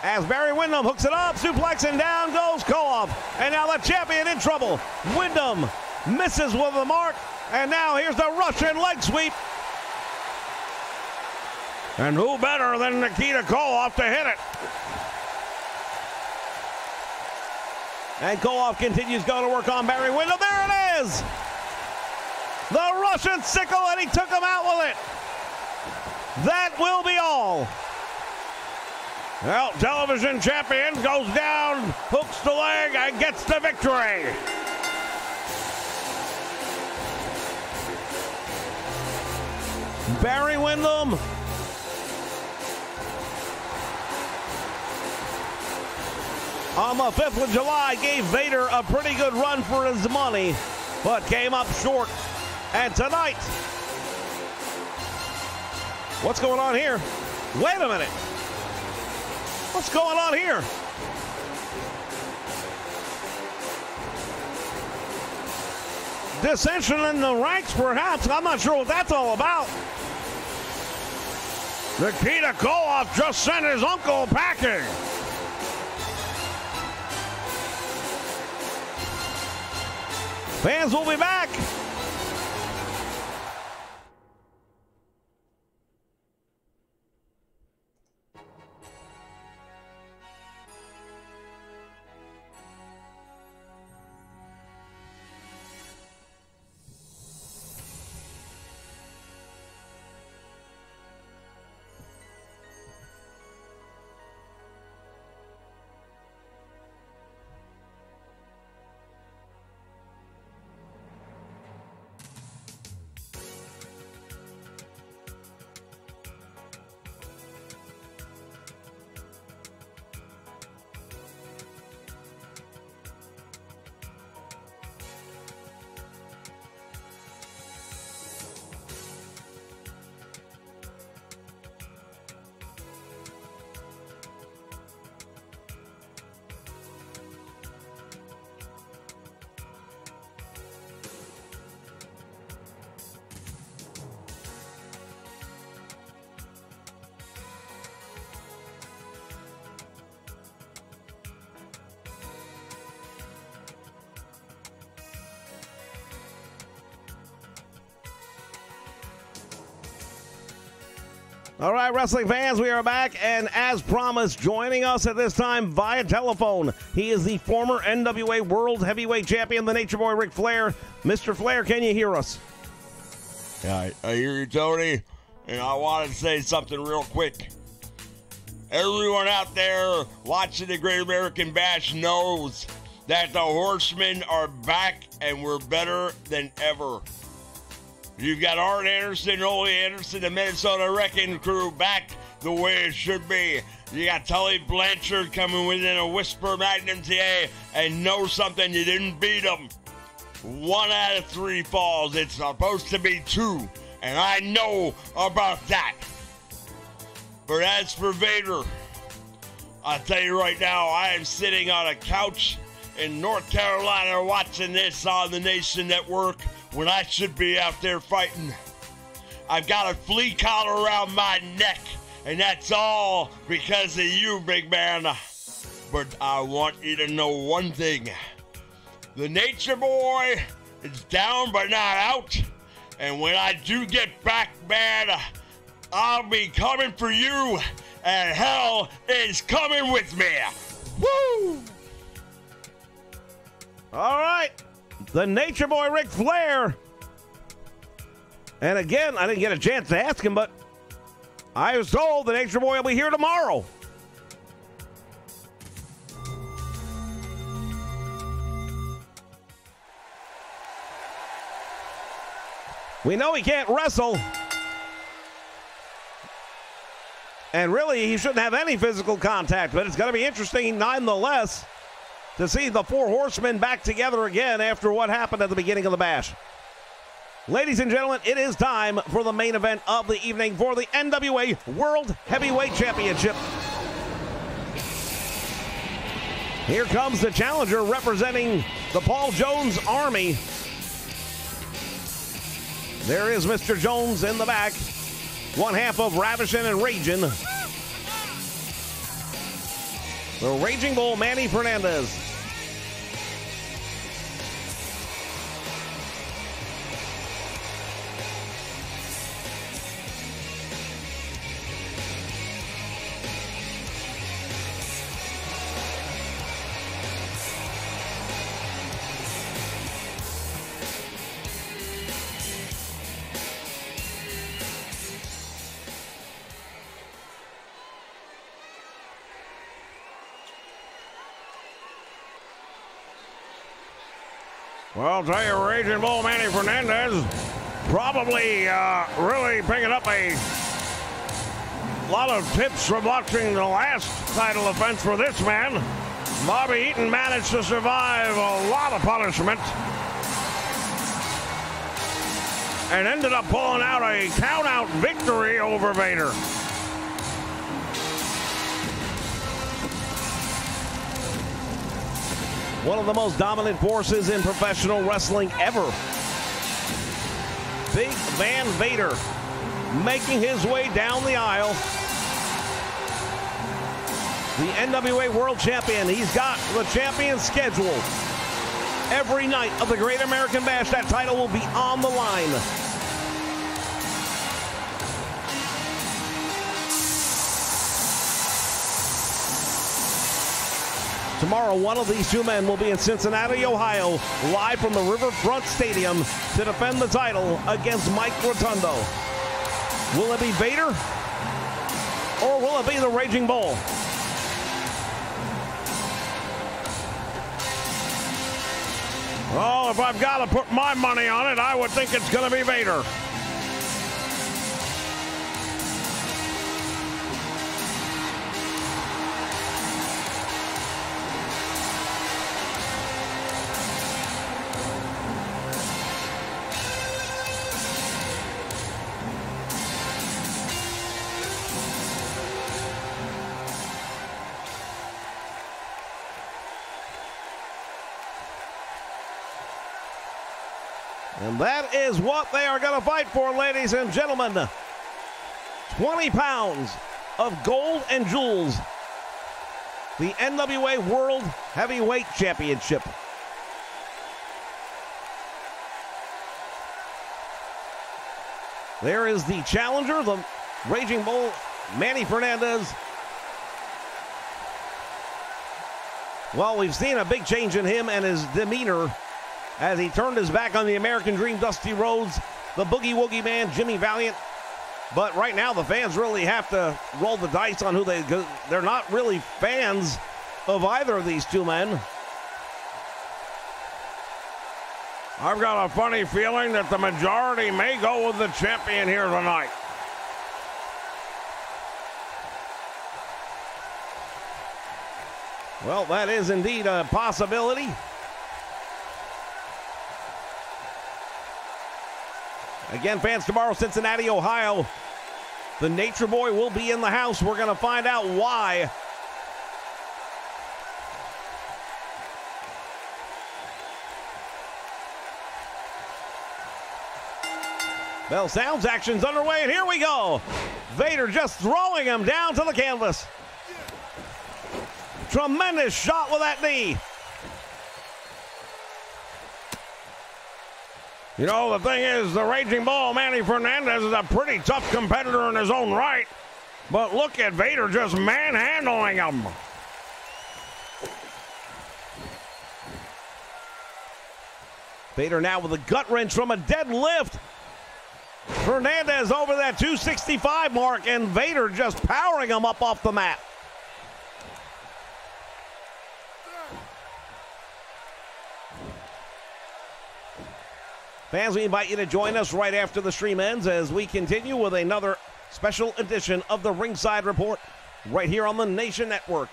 A: As Barry Windham hooks it up, suplex, and down goes Koloff. And now the champion in trouble. Windham misses with the mark, and now here's the Russian leg sweep. And who better than Nikita Koloff to hit it? And Koloff continues going to work on Barry Windham. There it is! The Russian sickle, and he took him out with it. That will be all. Well, television champion goes down, hooks the leg, and gets the victory. Barry Windham on the 5th of July gave Vader a pretty good run for his money, but came up short. And tonight, what's going on here? Wait a minute. What's going on here? Dissension in the ranks, perhaps. I'm not sure what that's all about. Nikita Koloff just sent his uncle packing. Fans will be back. All right, wrestling fans, we are back, and as promised, joining us at this time via telephone, he is the former NWA World Heavyweight Champion, the Nature Boy, Ric Flair. Mr. Flair, can you hear us?
D: Yeah, I hear you, Tony, and I wanted to say something real quick. Everyone out there watching the Great American Bash knows that the Horsemen are back, and we're better than ever. You've got Art Anderson, Ole Anderson, the Minnesota Wrecking Crew back the way it should be. You got Tully Blanchard coming within a whisper Magnum TA, and know something, you didn't beat them. 1 out of 3 falls. It's supposed to be 2, and I know about that. But as for Vader, I'll tell you right now, I am sitting on a couch in North Carolina watching this on the Nation Network when I should be out there fighting. I've got a flea collar around my neck, and that's all because of you, big man. But I want you to know one thing. The Nature Boy is down but not out. And when I do get back, man, I'll be coming for you. And hell is coming with me. Woo!
A: All right. The Nature Boy, Ric Flair. And again, I didn't get a chance to ask him, but I was told the Nature Boy will be here tomorrow. We know he can't wrestle. And really, he shouldn't have any physical contact, but it's going to be interesting nonetheless to see the four horsemen back together again after what happened at the beginning of the Bash. Ladies and gentlemen, it is time for the main event of the evening for the NWA World Heavyweight Championship. Here comes the challenger representing the Paul Jones Army. There is Mr. Jones in the back, one half of Ravishing and Raging. The Raging Bull, Manny Fernandez.
B: Well, I'll tell you, Raging Bull Manny Fernandez probably really picking up a lot of tips from watching the last title offense for this man. Bobby Eaton managed to survive a lot of punishment and ended up pulling out a count-out victory over Vader.
A: One of the most dominant forces in professional wrestling ever. Big Van Vader making his way down the aisle. The NWA World Champion. He's got the champion schedule. Every night of the Great American Bash, that title will be on the line. Tomorrow, one of these two men will be in Cincinnati, Ohio, live from the Riverfront Stadium to defend the title against Mike Rotundo. Will it be Vader? Or will it be the Raging Bull?
B: Oh, if I've got to put my money on it, I would think it's going to be Vader.
A: And that is what they are going to fight for, ladies and gentlemen. 20 pounds of gold and jewels. The NWA World Heavyweight Championship. There is the challenger, the Raging Bull, Manny Fernandez. Well, we've seen a big change in him and his demeanor as he turned his back on the American Dream, Dusty Rhodes, the Boogie Woogie Man, Jimmy Valiant. But right now, the fans really have to roll the dice on who they're not really fans of either of these two men.
B: I've got a funny feeling that the majority may go with the champion here tonight.
A: Well, that is indeed a possibility. Again, fans, tomorrow, Cincinnati, Ohio. The Nature Boy will be in the house. We're going to find out why. Bell sounds, action's underway, and here we go. Vader just throwing him down to the canvas. Tremendous shot with that knee.
B: You know, the thing is, the Raging Bull, Manny Fernandez, is a pretty tough competitor in his own right. But look at Vader just manhandling him.
A: Vader now with a gut wrench from a deadlift. Fernandez over that 265 mark, and Vader just powering him up off the mat. Fans, we invite you to join us right after the stream ends as we continue with another special edition of the Ringside Report right here on the Nation Network.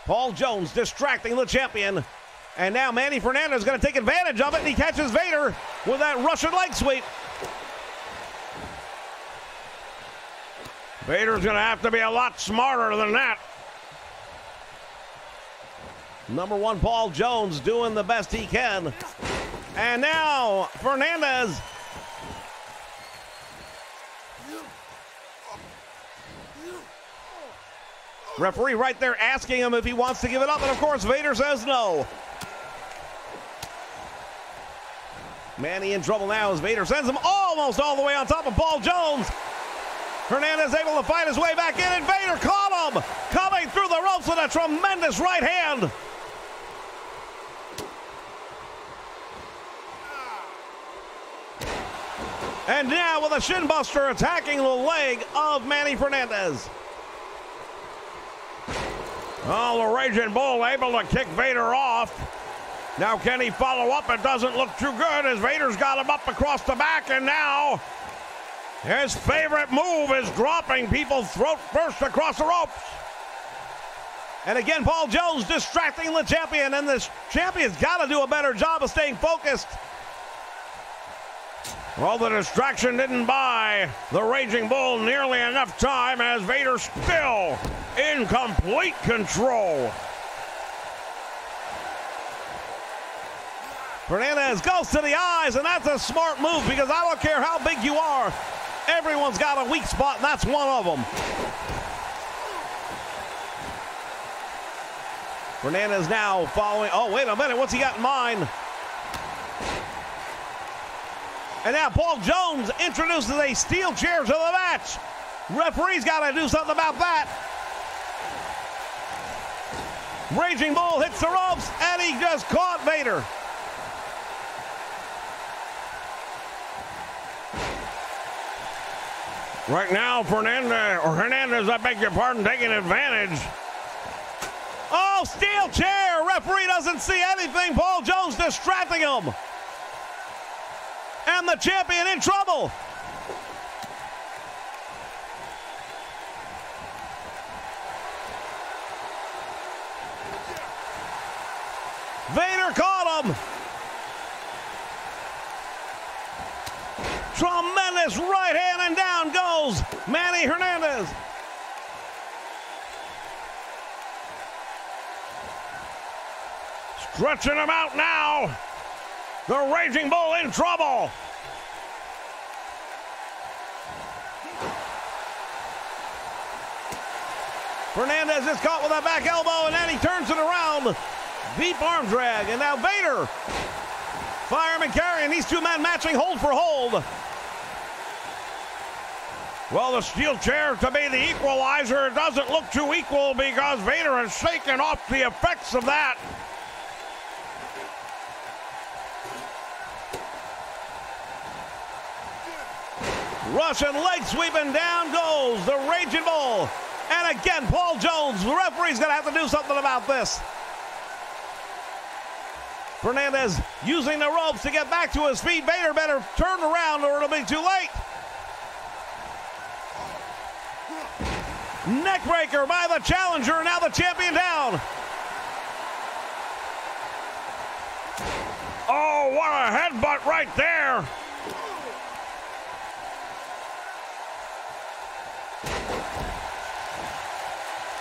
A: Paul Jones distracting the champion. And now Manny Fernandez is going to take advantage of it, and he catches Vader with that Russian leg sweep.
B: Vader's going to have to be a lot smarter than that.
A: Number one, Paul Jones doing the best he can. And now Fernandez. Referee right there asking him if he wants to give it up, and of course Vader says no. Manny in trouble now as Vader sends him almost all the way on top of Paul Jones. Fernandez able to fight his way back in, and Vader caught him, coming through the ropes with a tremendous right hand. And now with a shin buster attacking the leg of Manny Fernandez.
B: Oh, the Raging Bull able to kick Vader off. Now can he follow up? It doesn't look too good as Vader's got him up across the back, and now his favorite move is dropping people throat first across the ropes.
A: And again, Paul Jones distracting the champion, and this champion's got to do a better job of staying focused.
B: Well, the distraction didn't buy the Raging Bull nearly enough time as Vader still in complete control.
A: Fernandez goes to the eyes, and that's a smart move because I don't care how big you are. Everyone's got a weak spot, and that's one of them. Fernandez now following. Oh, wait a minute. What's he got in mind? And now Paul Jones introduces a steel chair to the match. Referee's got to do something about that. Raging Bull hits the ropes, and he just caught Vader.
B: Right now, Hernandez, I beg your pardon, taking advantage.
A: Oh, steel chair. Referee doesn't see anything. Paul Jones distracting him. And the champion in trouble. Vader caught him. Tremendous right hand, and down goes Manny Hernandez.
B: Stretching him out now. The Raging Bull in trouble.
A: Fernandez is caught with a back elbow, and then he turns it around. Deep arm drag, and now Vader. Fireman carrying these two men matching hold for hold.
B: Well, the steel chair to be the equalizer. It doesn't look too equal because Vader has shaken off the effects of that.
A: Russian leg sweeping, down goes the Raging Bull. And again, Paul Jones, the referee's going to have to do something about this. Fernandez using the ropes to get back to his feet. Vader better turn around or it'll be too late. Neckbreaker by the challenger, now the champion down.
B: Oh, what a headbutt right there.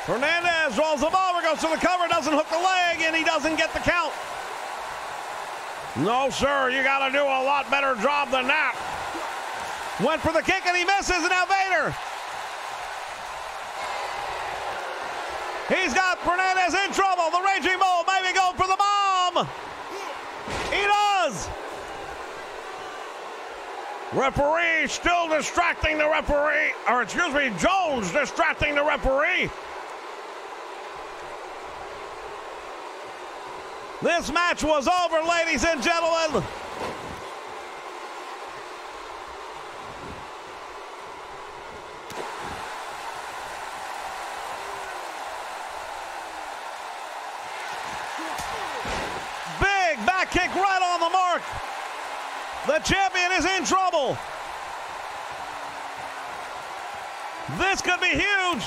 B: Fernandez rolls him over, goes to the cover, doesn't hook the leg, and he doesn't get the count. No, sir, you got to do a lot better job than that. Went for the kick, and he misses, and now Vader. He's got Fernandez in trouble. The Raging Bull maybe going for the bomb. He does. Referee still distracting the referee, or excuse me, Jones distracting the referee. This match was over, ladies and gentlemen. Big back kick right on the mark. The champion is in trouble. This could be huge.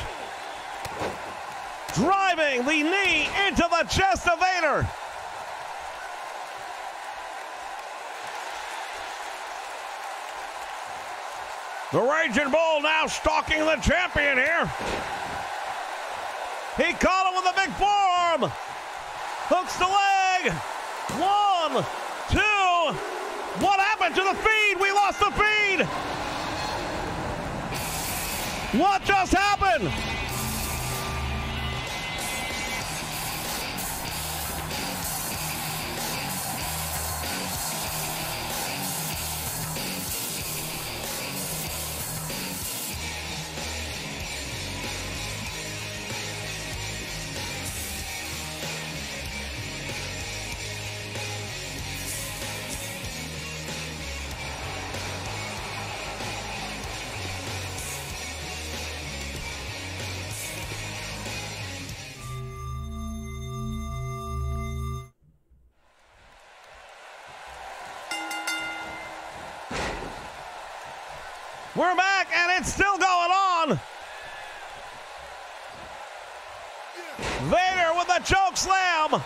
B: Driving the knee into the chest of Vader. The Raging Bull now stalking the champion here. He caught him with a big forearm. Hooks the leg. 1, 2. What happened to the feed? We lost the feed. What just happened? We're back, and it's still going on. Vader with a choke slam.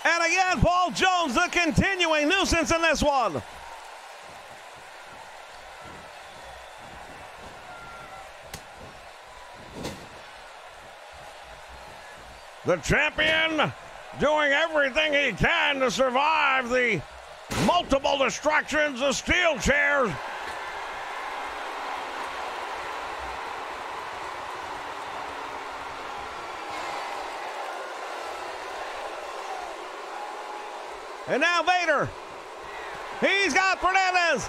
B: And again, Paul Jones, the continuing nuisance in this one. The champion doing everything he can to survive the multiple distractions of steel chairs. And now Vader. He's got Fernandez.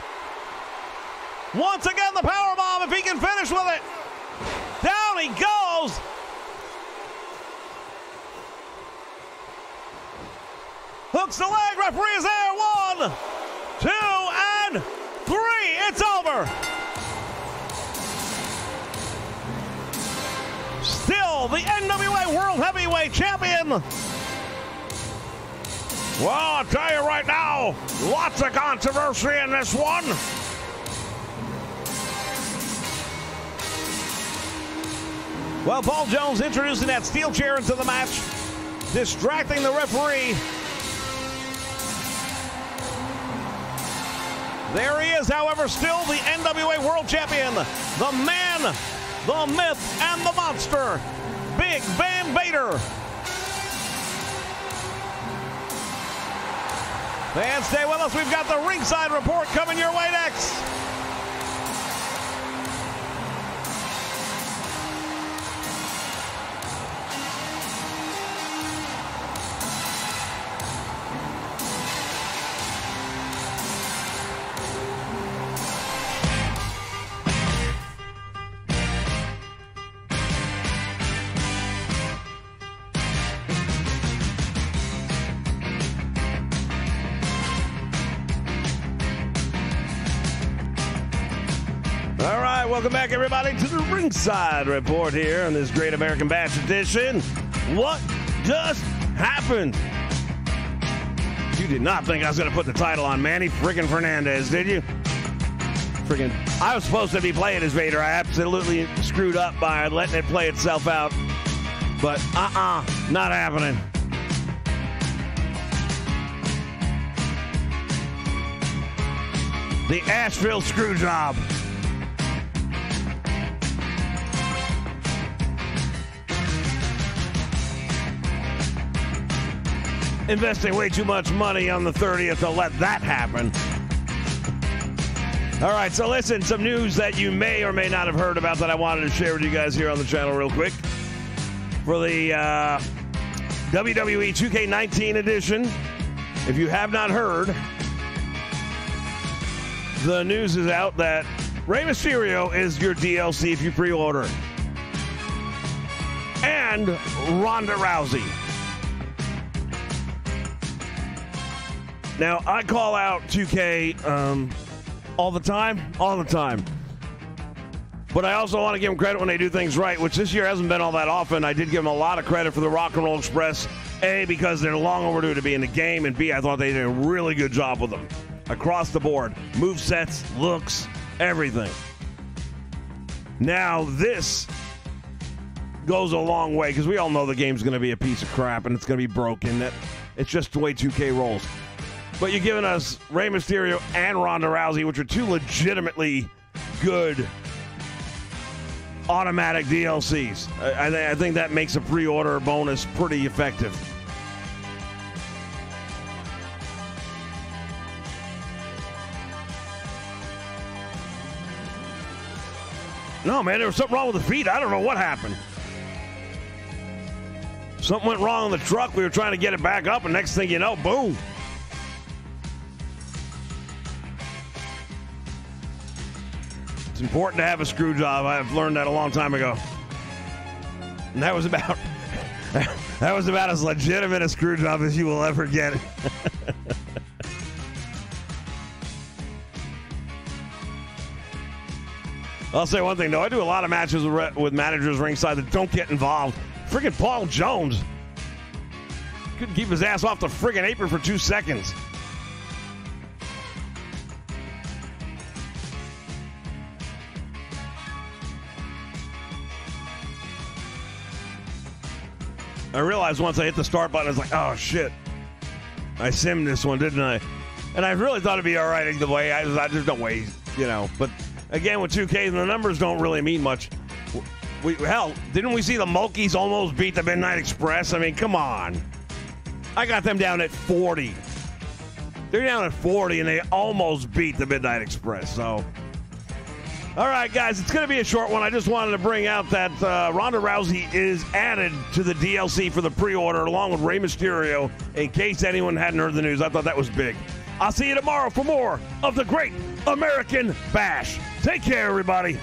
B: Once again, the powerbomb, if he can finish with it. Down he goes. Hooks the leg, referee is there. 1, 2, and 3. It's over. Still the NWA World Heavyweight Champion. Well, I'll tell you right now, lots of controversy in this one. Well, Paul Jones introducing that steel chair into the match, distracting the referee. There he is, however, still the NWA World Champion, the man, the myth, and the monster, Big Van Vader. Fans, stay with us. We've got the Ringside Report coming your way next. All right, welcome back, everybody, to the Ringside Report here on this Great American Bash edition. What just happened? You did not think I was going to put the title on Manny friggin' Fernandez, did you? I was supposed to be playing as Vader. I absolutely screwed up by letting it play itself out. But not happening.
A: The Ashville screw job. Investing way too much money on the 30th to let that happen. All right, so listen, some news that you may or may not have heard about that I wanted to share with you guys here on the channel real quick. For the WWE2K18 edition, if you have not heard, the news is out that Rey Mysterio is your DLC if you pre-order. And Ronda Rousey. Now, I call out 2K all the time. But I also want to give them credit when they do things right, which this year hasn't been all that often. I did give them a lot of credit for the Rock and Roll Express, A, because they're long overdue to be in the game, and B, I thought they did a really good job with them. Across the board. Move sets, looks, everything. Now, this goes a long way, because we all know the game's going to be a piece of crap, and it's going to be broken. It's just the way 2K rolls. But you're giving us Rey Mysterio and Ronda Rousey, which are two legitimately good automatic DLCs. I think that makes a pre-order bonus pretty effective. No, man, there was something wrong with the feet. I don't know what happened. Something went wrong on the truck. We were trying to get it back up, and next thing you know, boom. It's important to have a screw job. I've learned that a long time ago. And that was about as legitimate a screw job as you will ever get. I'll say one thing, though. I do a lot of matches with managers ringside that don't get involved. Friggin' Paul Jones couldn't keep his ass off the friggin' apron for 2 seconds. I realized once I hit the start button, I was like, oh, shit. I simmed this one, didn't I? And I really thought it'd be all right either way. There's no way, you know. But, again, with 2K, the numbers don't really mean much. Hell, didn't we see the Mulkeys almost beat the Midnight Express? I mean, come on. I got them down at 40. They're down at 40, and they almost beat the Midnight Express, so... All right, guys, it's going to be a short one. I just wanted to bring out that Ronda Rousey is added to the DLC for the pre-order along with Rey Mysterio, in case anyone hadn't heard the news. I thought that was big. I'll see you tomorrow for more of the Great American Bash. Take care, everybody.